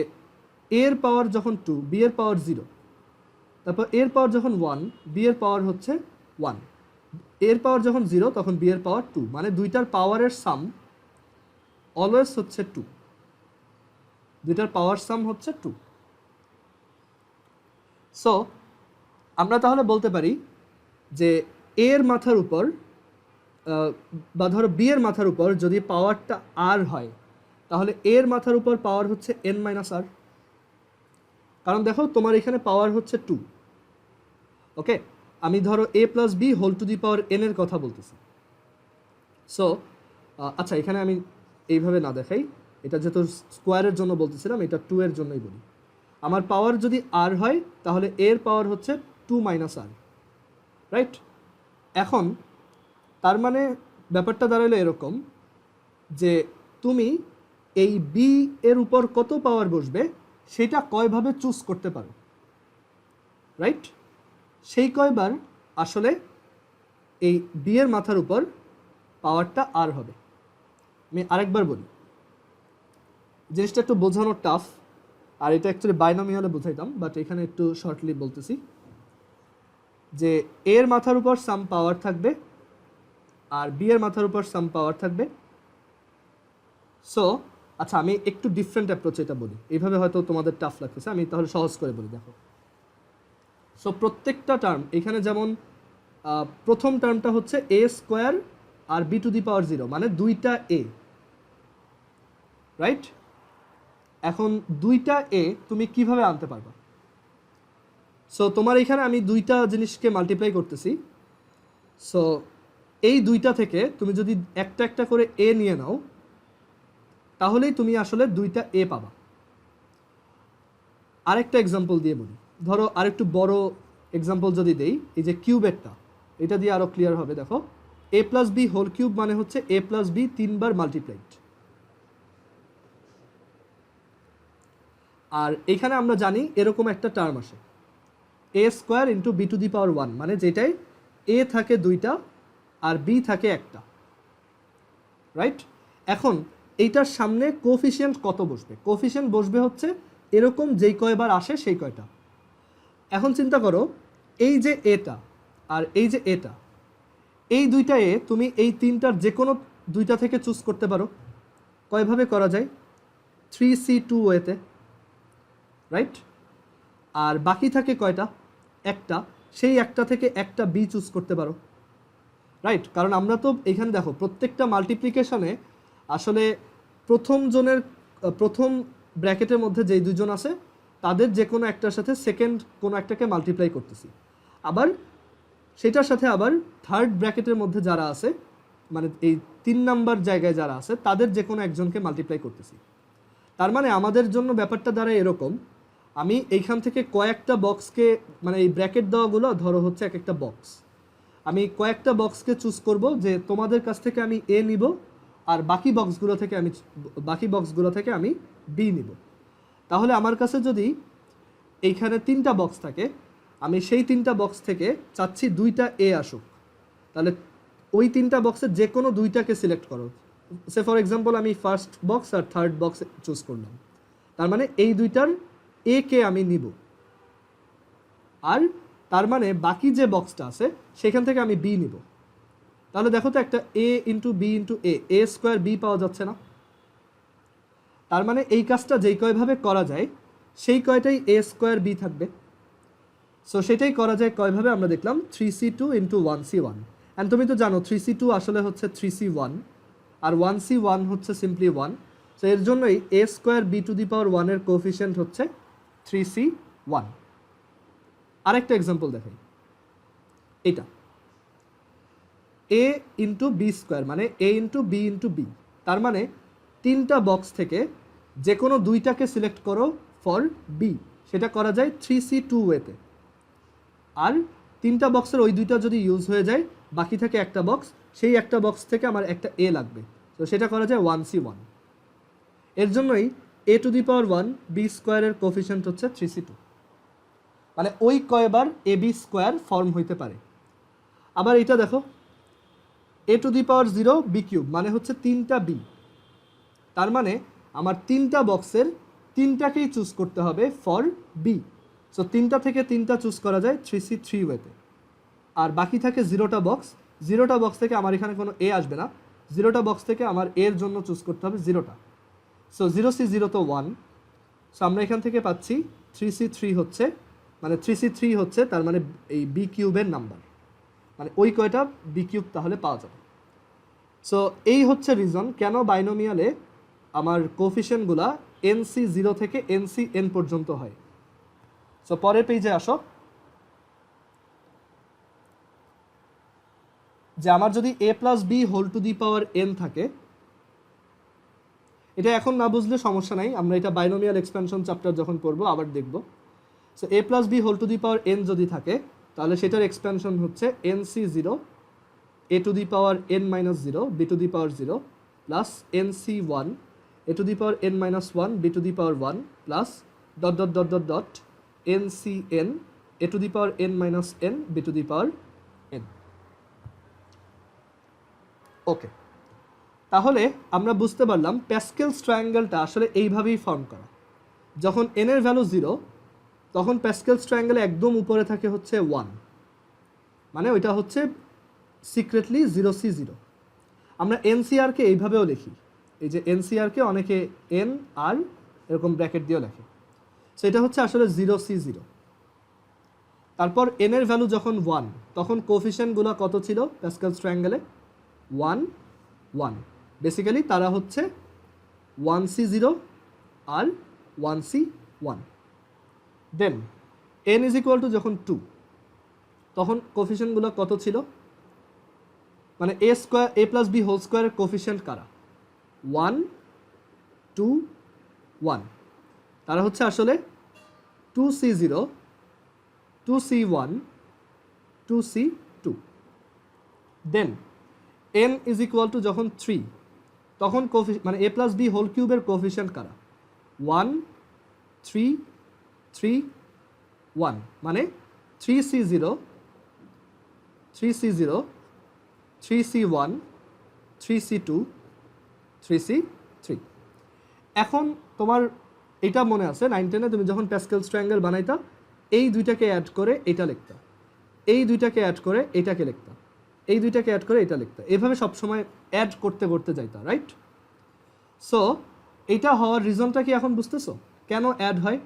এর পাওয়ার যখন টু, বি এর পাওয়ার জিরো, তারপর এর পাওয়ার যখন ওয়ান, বি এর পাওয়ার হচ্ছে ওয়ান, এর পাওয়ার যখন জিরো তখন বি এর পাওয়ার টু, মানে দুইটার পাওয়ারের সাম অলওয়েজ হচ্ছে টু, দুইটার পাওয়ার সাম হচ্ছে টু। সো আমরা তাহলে বলতে পারি যে এর মাথার উপর বা ধরো বি এর মাথার উপর যদি পাওয়ারটা আর হয়, তাহলে এর মাথার উপর পাওয়ার হচ্ছে এন মাইনাস আর, কারণ দেখো তোমার এখানে পাওয়ার হচ্ছে টু। ওকে, আমি ধরো a plus b whole to the power n এর কথা বলতেছি। সো আচ্ছা, এখানে আমি এইভাবে না দেখাই, এটা যেহেতু স্কোয়ারের জন্য বলতেছিলাম, এটা টু এর জন্যই বলি। আমার পাওয়ার যদি আর হয় তাহলে এর পাওয়ার হচ্ছে টু মাইনাস আর, রাইট? এখন তার মানে ব্যাপারটা দাঁড়ালো এরকম যে তুমি এই বি এর উপর কত পাওয়ার বসবে সেটা কয়ভাবে চুজ করতে পারো, রাইট? সেই কয়বার আসলে এই বি এর মাথার উপর পাওয়ারটা আর হবে। আমি আরেকবার বলি, জিনিসটা একটু বোঝানো টাফ, আর এটা অ্যাকচুয়ালি বাইনোমিয়ালে বোঝাইতাম, বাট এখানে একটু শর্টলি বলতেছি যে এর মাথার উপর সাম পাওয়ার থাকবে আর বি এর মাথার উপর সাম পাওয়ার থাকবে। সো আচ্ছা, আমি একটু ডিফারেন্ট অ্যাপ্রোচ এটা বলি, এইভাবে হয়তো তোমাদের টাফ লাগতেছে, আমি তাহলে সহজ করে বলি। দেখো, সো প্রত্যেকটা টার্ম এখানে যেমন প্রথম টার্মটা হচ্ছে এ স্কোয়ার আর b to the power zero, মানে দুইটা এ, রাইট? এখন দুইটা এ তুমি কিভাবে আনতে পারবা? সো তোমার এখানে আমি দুইটা জিনিসকে মাল্টিপ্লাই করতেছি। সো এই দুইটা থেকে তুমি যদি একটা একটা করে এ নিয়ে নাও তাহলেই তুমি আসলে দুইটা এ পাবা। আরেকটা এক্সাম্পল দিয়ে বলি, ধরো আরেকটু বড় এক্সাম্পল যদি দেই, এই যে কিউবেরটা, এটা দিয়ে আরো ক্লিয়ার হবে। দেখো a plus b whole cube মানে হচ্ছে এ প্লাস বি 3 বার মাল্টিপ্লাইড। আর এখানে আমরা জানি এরকম একটা টার্ম আসে a square into b to the power 1, মানে যেটাই এ থাকে দুইটা আর বি থাকে একটা, রাইট? এখন এইটার সামনে কোফিশিয়েন্ট কত বসবে? কোফিশিয়েন্ট বসবে হচ্ছে এরকম যেই কয়বার আসে সেই কয়টা। এখন চিন্তা করো এই যে এটা আর এই যে এটা, এই দুইটা এ তুমি এই তিনটার যে কোনো দুইটা থেকে চুজ করতে পারো। কয়ভাবে করা যায়? 3C2 ওয়েতে, রাইট? আর বাকি থাকে কয়টা? একটা, সেই একটা থেকে একটা বি চুজ করতে পারো, রাইট? কারণ আমরা তো এখানে দেখো প্রত্যেকটা মাল্টিপ্লিকেশনে আসলে প্রথম ব্র্যাকেটের মধ্যে যেই দুজন আছে তাদের যে কোনো একটার সাথে সেকেন্ড কোনো একটাকে মাল্টিপ্লাই করতেছি, আবার সেটার সাথে আবার থার্ড ব্র্যাকেটের মধ্যে যারা আছে মানে এই 3 নাম্বার জায়গায় যারা আছে তাদের যে কোনো একজনকে মাল্টিপ্লাই করতেছি। তার মানে আমাদের জন্য ব্যাপারটা দ্বারা এরকম, আমি এইখান থেকে কয়েকটা বক্সকে, মানে এই ব্র্যাকেট দেওয়াগুলো ধরো হচ্ছে এক একটা বক্স, আমি কয়েকটা বক্সকে চুজ করব যে তোমাদের কাছ থেকে আমি এ নিব আর বাকি বক্সগুলো থেকে আমি বি নিব। তাহলে আমার কাছে যদি এইখানে 3টা বক্স থাকে, আমি সেই 3টা বক্স থেকে চাচ্ছি 2টা এ আসুক, তাহলে ওই 3টা বক্সের যে কোনো 2টাকে সিলেক্ট করো। সে ফর এক্সাম্পল আমি ফার্স্ট বক্স আর থার্ড বক্স চুজ করলাম, তার মানে এই দুইটার এ কে আমি নিব, আর তার মানে বাকি যে বক্সটা আছে সেখান থেকে আমি বি নিব। তাহলে দেখো তো একটা এ ইন্টু বি ইন্টু এ স্কোয়ার বি পাওয়া যাচ্ছে না? তার মানে এই কাজটা যেই কয়ভাবে করা যায় সেই কয়টাই এ স্কোয়ার বি থাকবে। সো সেটাই করা যায় কয়ভাবে আমরা দেখলাম 3C2 ইন্টু 1C1। অ্যান্ড তুমি তো জানো 3C2 আসলে হচ্ছে 3C1 আর 1C1 হচ্ছে সিম্পলি 1। সো এর জন্যই এ square B to the power 1 এর কোএফিসিয়েন্ট হচ্ছে 3C1। আরেকটা এক্সাম্পল দেখাই, এটা এ ইন্টু বি স্কোয়ার মানে এ ইন্টু বি ইন্টু বি, তার মানে 3টা বক্স থেকে যে কোনো 2টাকে সিলেক্ট করো ফর বি, সেটা করা যায় 3C2 ওয়েতে। আর 3টা বক্সের ওই 2টা যদি ইউজ হয়ে যায়, বাকি থাকে একটা বক্স, সেই একটা বক্স থেকে আমার একটা এ লাগবে, তো সেটা করা যায় 1C1। এর জন্যই এ টু দি পাওয়ার 1 বি স্কোয়ারের কোএফিসিয়েন্ট হচ্ছে 3C2, মানে ওই কয়বার এ বি স্কোয়ার ফর্ম হইতে পারে। আবার এটা দেখো a to the power 0 b cube মানে হচ্ছে 3টা বি, তার মানে আমার 3টা বক্সের 3টাকেই চুজ করতে হবে ফর বি। সো 3টা থেকে 3টা চুজ করা যায় 3C3 ওয়েতে। আর বাকি থাকে 0টা বক্স, 0টা বক্স থেকে আমার এখানে কোনো এ আসবে না, 0টা বক্স থেকে আমার এর জন্য চুজ করতে হবে 0টা। সো 0C0 তো 1, সো আমরা এখান থেকে পাচ্ছি 3C3 হচ্ছে, মানে 3C3 হচ্ছে তার মানে এই বি কিউবের নাম্বার, মানে ওই কয়টা বি কিউব তাহলে পাওয়া যাবে। সো এই হচ্ছে রিজন কেন বাইনোমিয়ালে আমার কোএফিসিয়েন্টগুলা NC0 থেকে NCN পর্যন্ত হয়। সো পরের পেজে আসো, যে আমার যদি a plus b whole to the power n থাকে, এটা এখন না বুঝলে সমস্যা নাই, আমরা এটা বাইনোমিয়াল এক্সপ্যানশন চ্যাপ্টার যখন পড়বো আবার দেখব। So a plus b whole to the power n যদি থাকে তাহলে সেটার এক্সপ্যানশন হচ্ছে NC0 a to the power n minus 0 b to the power 0 plus NC1 a to the power n minus 1 b to the power 1 plus dot dot dot dot dot NCN a to the power n minus n b to the power n। Okay, তাহলে আমরা বুঝতে পারলাম প্যাসকেলস ট্রায়াঙ্গেলটা আসলে এইভাবেই form করা। যখন n এর value 0 তখন প্যাসকেলস ট্রায়াঙ্গেলে একদম উপরে থাকে হচ্ছে 1, মানে ওইটা হচ্ছে সিক্রেটলি 0C0। আমরা NCRকে এইভাবেও লিখি, এই যে NCRকে অনেকে n আর এরকম ব্র্যাকেট দিয়েও লেখে। সো এটা হচ্ছে আসলে 0C0। তারপর n এর ভ্যালু যখন 1 তখন কোএফিসিয়েন্টগুলো কত ছিল প্যাসকেলস ট্রায়াঙ্গেলে? 1 1, বেসিক্যালি তারা হচ্ছে 1C0 আর 1C1। Then n is equal to যখন 2 তখন কোএফিসিয়েন্টগুলো কত ছিল? মানে a square a plus b whole স্কোয়ারের কোফিশিয়েন্ট কারা? 1 2 1, তারা হচ্ছে আসলে 2c0 2c1 2c2। Then n is equal to যখন 3, তখন মানে এ প্লাস বি হোল কিউবের কোফিশিয়েন্ট কারা? 1 3 3 1, মানে 3c0 3c0 3c1 3c2 3c3। এখন তোমার এটা মনে আছে 9 10-এ তুমি যখন প্যাসকেলস ট্রায়াঙ্গেল বানাইতা, এই দুইটাকে অ্যাড করে এটা লিখতা, এই দুইটাকে অ্যাড করে এটাকে লিখতা, এই দুইটাকে অ্যাড করে এটা লিখতা, এভাবে সবসময় অ্যাড করতে করতে যাইতা, রাইট? সো এটা হওয়ার রিজনটা কি এখন বুঝতেছো কেন অ্যাড হয়?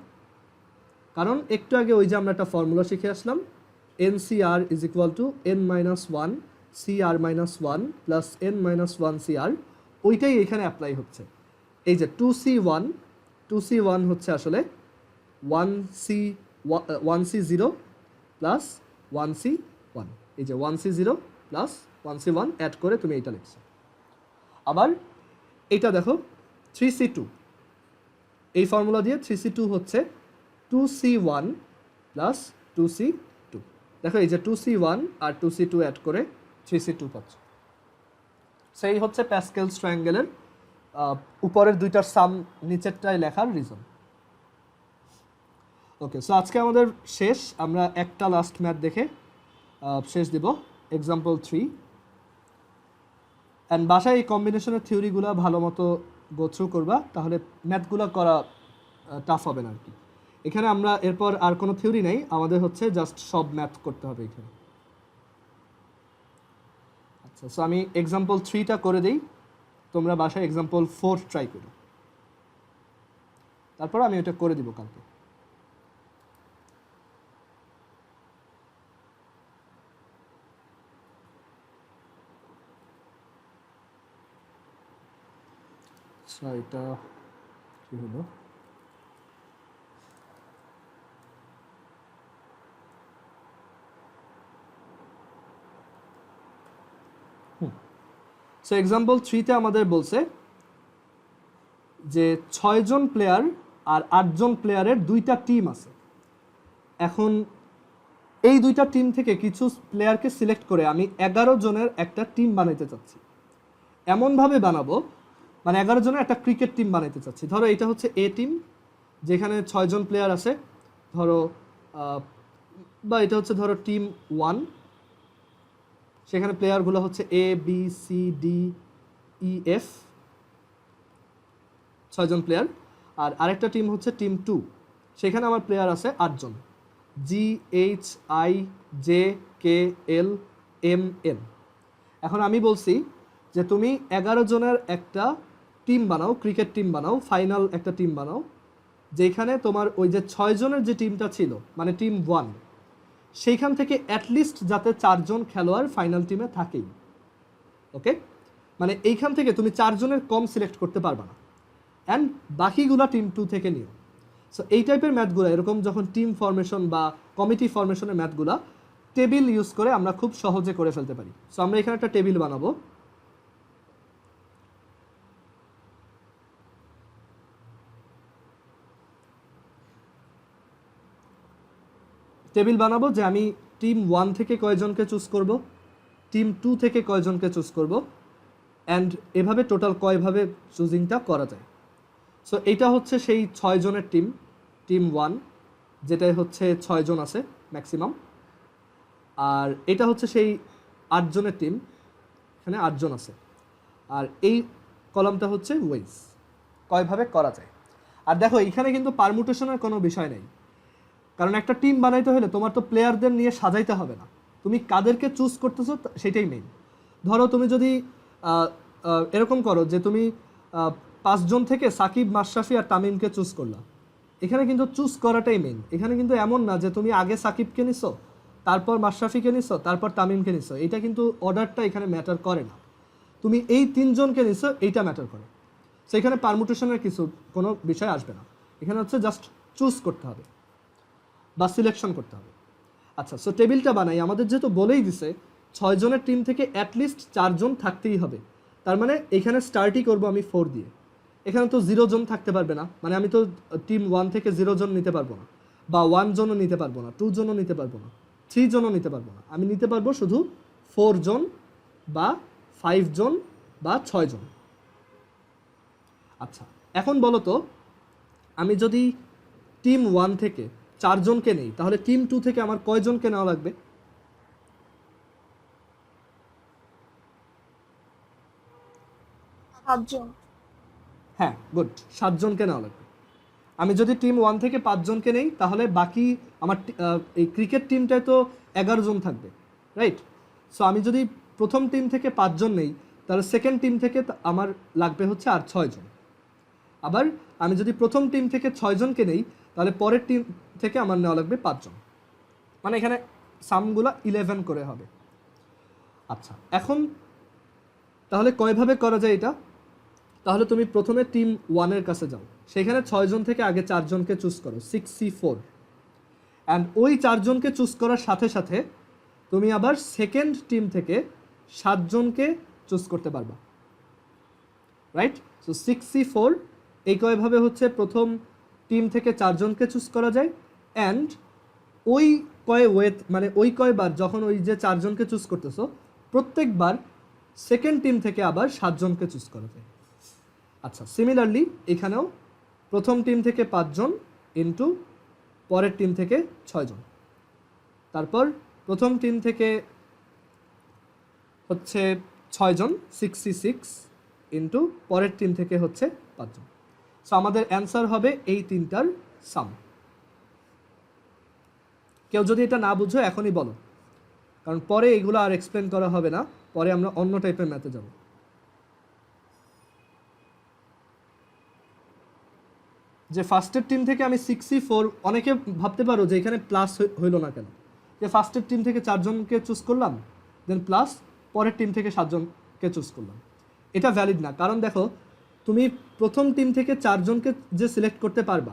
কারণ একটু আগে ওই যে আমরা একটা ফর্মুলা শিখে আসলাম, NCR is equal two n-1 CR-1 plus n-1 CR, ওইটাই এখানে অ্যাপ্লাই হচ্ছে। এই যে 2C1 হচ্ছে আসলে 1C0 প্লাস 1C1, এই যে 1C0 প্লাস 1C1 অ্যাড করে তুমি এটা লিখছো। আবার এটা দেখো 3C2, এই ফর্মুলা দিয়ে 3C2 হচ্ছে 2C1 প্লাস 2C2। দেখো এই যে 2C1 আর 2C2 অ্যাড করে 3C2 পাচ্ছ। সেই হচ্ছে প্যাসকেলস ট্রায়াঙ্গেলের উপরের দুইটার সাম নিচেরটায় লেখার রিজন। ওকে, সো আজকে আমাদের শেষ, আমরা একটা লাস্ট ম্যাথ দেখে শেষ দিব, এক্সাম্পল 3। অ্যান্ড বাসায় এই কম্বিনেশনের থিওরিগুলো ভালো মতো গো থ্রু করবা, তাহলে ম্যাথগুলো করা টাফ হবে না আর কি। এখানে আমরা এরপর আর কোনো থিওরি নেই, আমাদের হচ্ছে জাস্ট সব ম্যাথ করতে হবে এখানে। আচ্ছা, সো আমি এক্সাম্পল 3টা করে দিই, তোমরা বাসায় এক্সাম্পল 4 ট্রাই করো, তারপর আমি ওটা করে দিব কালকে। আচ্ছা, এটা কি হলো? সো এক্সাম্পল 3তে আমাদের বলছে যে 6 জন প্লেয়ার আর 8 জন প্লেয়ারের দুইটা টিম আছে। এখন এই দুইটা টিম থেকে কিছু প্লেয়ারকে সিলেক্ট করে আমি 11 জনের একটা টিম বানাইতে চাচ্ছি। এমনভাবে বানাবো, মানে 11 জনের একটা ক্রিকেট টিম বানাইতে চাচ্ছি। ধরো এটা হচ্ছে এ টিম, যেখানে 6 জন প্লেয়ার আছে, ধরো বা এটা হচ্ছে ধরো টিম 1, সেখানে প্লেয়ারগুলো হচ্ছে ABCDEF, 6 জন প্লেয়ার। আর আরেকটা টিম হচ্ছে টিম 2, সেখানে আমার প্লেয়ার আছে 8 জন, GHIJKLMN। এখন আমি বলছি যে তুমি 11 জনের একটা টিম বানাও, ক্রিকেট টিম বানাও, ফাইনাল একটা টিম বানাও, যেখানে তোমার ওই যে 6 জনের যে টিমটা ছিল, মানে টিম 1, সেইখান থেকে অ্যাটলিস্ট যাতে 4 জন খেলোয়াড় ফাইনাল টিমে থাকেই। ওকে, মানে এইখান থেকে তুমি 4 জনের কম সিলেক্ট করতে পারবা না, অ্যান্ড বাকিগুলা টিম 2 থেকে নিও। সো এই টাইপের ম্যাথগুলো, এরকম যখন টিম ফরমেশন বা কমিটি ফরমেশনের ম্যাথগুলা টেবিল ইউজ করে আমরা খুব সহজে করে ফেলতে পারি। সো আমরা এখানে একটা টেবিল বানাবো। টেবিল বানাবো যে আমি টিম 1 থেকে কয়জনকে চুজ করব, টিম 2 থেকে কয়জনকে চুজ করব, অ্যান্ড এভাবে টোটাল কয়ভাবে চুজিংটা করা যায়। সো এইটা হচ্ছে সেই 6 জনের টিম, টিম 1, যেটাই হচ্ছে 6 জন আছে ম্যাক্সিমাম। আর এটা হচ্ছে সেই 8 জনের টিম, এখানে 8 জন আছে। আর এই কলামটা হচ্ছে ওয়েজ, কয়ভাবে করা যায়। আর দেখো এখানে কিন্তু পারমুটেশনের কোনো বিষয় নেই, কারণ একটা টিম বানাইতে হলে তোমার তো প্লেয়ারদের নিয়ে সাজাইতে হবে না, তুমি কাদেরকে চুজ করতেছো সেটাই মেইন। ধরো তুমি যদি এরকম করো যে তুমি 5 জন থেকে সাকিব, মাশরাফি আর তামিমকে চুজ করলা, এখানে কিন্তু চুজ করাটাই মেইন। এখানে কিন্তু এমন না যে তুমি আগে সাকিবকে নিছো, তারপর মাশরাফিকে নিছো, তারপর তামিমকে নিছো, এটা কিন্তু অর্ডারটা এখানে ম্যাটার করে না। তুমি এই 3 জনকে নিছো, এইটা ম্যাটার করে। সেখানে পারমুটেশনের কোনো বিষয় আসবে না, এখানে হচ্ছে জাস্ট চুজ করতে হবে বা সিলেকশন করতে হবে। আচ্ছা, সো টেবিলটা বানাই। আমাদের যেহেতু বলেই দিছে 6 জনের টিম থেকে অ্যাটলিস্ট 4 জন থাকতেই হবে। তার মানে এখানে স্টার্টই করব আমি 4 দিয়ে। এখানে তো 0 জন থাকতে পারবে না, মানে আমি তো টিম 1 থেকে 0 জন নিতে পারবো না, বা 1 জনও নিতে পারবো না, 2 জনও নিতে পারবো না, 3 জনও নিতে পারবো না। আমি নিতে পারবো শুধু 4 জন বা 5 জন বা 6 জন। আচ্ছা, এখন বলো তো আমি যদি টিম 1 থেকে 4 জনকে নেই, তাহলে টিম 2 থেকে আমার কয়জনকে নেওয়া লাগবে? সাতজন। হ্যাঁ, গুড, 7 জনকে নেওয়া লাগবে। আমি যদি টিম 1 থেকে 5 জনকে নেই, তাহলে বাকি আমার এই ক্রিকেট টিমটায় তো 11 জন থাকবে, রাইট? সো আমি যদি প্রথম টিম থেকে 5 জন নেই, তাহলে সেকেন্ড টিম থেকে আমার লাগবে হচ্ছে আর 6 জন। আবার আমি যদি প্রথম টিম থেকে 6 জনকে নেই, তাহলে পরের টিম থেকে আমার নেওয়া লাগবে 5 জন। মানে এখানে সামগুলা 11 করে হবে। আচ্ছা, এখন তাহলে কয়ভাবে করা যায় এটা? তাহলে তুমি প্রথমে টিম 1 এর কাছে যাও, সেখানে 6 জন থেকে আগে 4 জনকে চুজ করো, 6C4, অ্যান্ড ওই 4 জনকে চুজ করার সাথে সাথে তুমি আবার সেকেন্ড টিম থেকে 7 জনকে চুজ করতে পারবা, রাইট? সো 6C4 এই কয়ভাবে হচ্ছে প্রথম টিম থেকে 4 জনকে চুজ করা যায়, অ্যান্ড ওই মানে ওই কয়বার যখন ওই যে 4 জনকে চুজ করতেছো, প্রত্যেকবার সেকেন্ড টিম থেকে আবার 7 জনকে চুজ করা যায়। আচ্ছা, সিমিলারলি এখানেও প্রথম টিম থেকে 5 জন ইন্টু পরের টিম থেকে 6 জন, তারপর প্রথম টিম থেকে হচ্ছে 6 জন, 6C6 ইন্টু পরের টিম থেকে হচ্ছে 5 জন। সো আমাদের অ্যান্সার হবে এই তিনটার সাম। কেউ যদি এটা না বুঝো এখনই বলো, কারণ পরে এগুলো আর এক্সপ্লেন করা হবে না, পরে আমরা অন্য টাইপের ম্যাথে যাব। যে ফার্স্টের টিম থেকে আমি 6C4, অনেকে ভাবতে পারো যে এখানে প্লাস হইল না কেন, যে ফার্স্টের টিম থেকে 4 জনকে চুজ করলাম, দেন প্লাস পরের টিম থেকে 7 জনকে চুজ করলাম। এটা ভ্যালিড না, কারণ দেখো তুমি প্রথম টিম থেকে 4 জনকে যে সিলেক্ট করতে পারবা,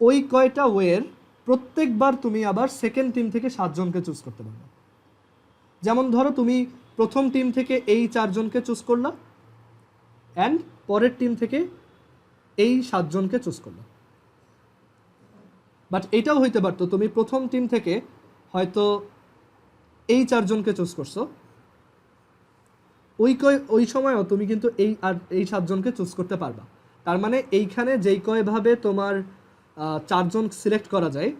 ওই কয়টা ওয়ের প্রত্যেকবার তুমি আবার সেকেন্ড টিম থেকে 7 জনকে চুজ করতে পারবে। যেমন ধরো তুমি প্রথম টিম থেকে এই 4 জনকে চুজ করলা, অ্যান্ড পরের টিম থেকে এই 7 জনকে চুজ করলা। বাট এটাও হইতে পারতো তুমি প্রথম টিম থেকে হয়তো এই 4 জনকে চুজ করছো, ওই সময়ও তুমি কিন্তু এই 7 জনকে চুজ করতে পারবা। তার মানে এইখানে যেই কয়ভাবে তোমার 4 জন সিলেক্ট করা যায়,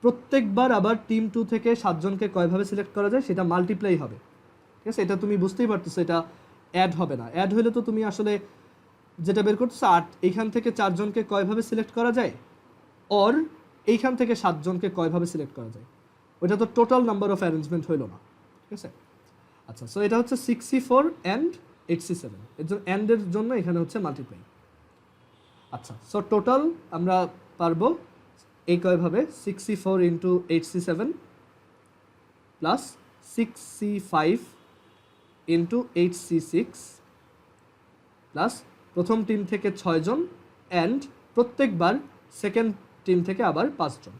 প্রত্যেকবার আবার টিম 2 থেকে 7 জনকে কয়ভাবে সিলেক্ট করা যায় সেটা মাল্টিপ্লাই হবে, ঠিক আছে? এটা তুমি বুঝতেই পারতেছো, এটা অ্যাড হবে না। অ্যাড হলে তো তুমি আসলে যেটা বের করতেছো 8, এইখান থেকে 4 জনকে কয়ভাবে সিলেক্ট করা যায়, অর এইখান থেকে 7 জনকে কয়ভাবে সিলেক্ট করা যায়, ওইটা তো টোটাল নাম্বার অফ অ্যারেঞ্জমেন্ট হইল না, ঠিক আছে? আচ্ছা, সো এটা হচ্ছে 6C4 অ্যান্ড 8C7, এর জন্য অ্যান্ডের জন্য এখানে হচ্ছে মাল্টিপ্লাই। আচ্ছা, সো টোটাল আমরা পারবো এই কয়ভাবে 6C4 into 8C7 plus 6C5 into 8C6 plus প্রথম টিম থেকে 6 জন অ্যান্ড প্রত্যেকবার সেকেন্ড টিম থেকে আবার 5 জন।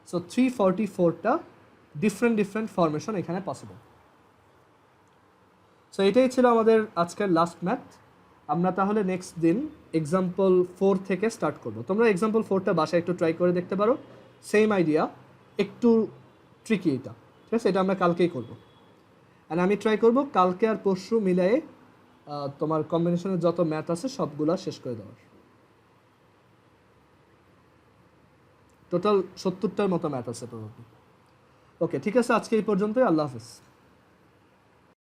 সো 344টা ডিফারেন্ট ফরমেশন এখানে পসিবল। সো এটাই ছিল আমাদের আজকের লাস্ট ম্যাথ। আমরা তাহলে নেক্সট দিন এক্সাম্পল 4 থেকে স্টার্ট করব। তোমরা এক্সাম্পল 4টা বাসায় একটু ট্রাই করে দেখতে পারো, সেম আইডিয়া, একটু ট্রিকি এটা, ঠিক আছে? এটা আমরা কালকেই করব, অ্যান্ড আমি ট্রাই করব কালকে আর পরশু মিলিয়ে তোমার কম্বিনেশনের যত ম্যাথ আছে সবগুলা শেষ করে দেওয়ার। টোটাল 70টার মতো ম্যাথ আছে প্রবাবলি। ওকে, ঠিক আছে, আজকে এই পর্যন্তই। আল্লাহ হাফিজ।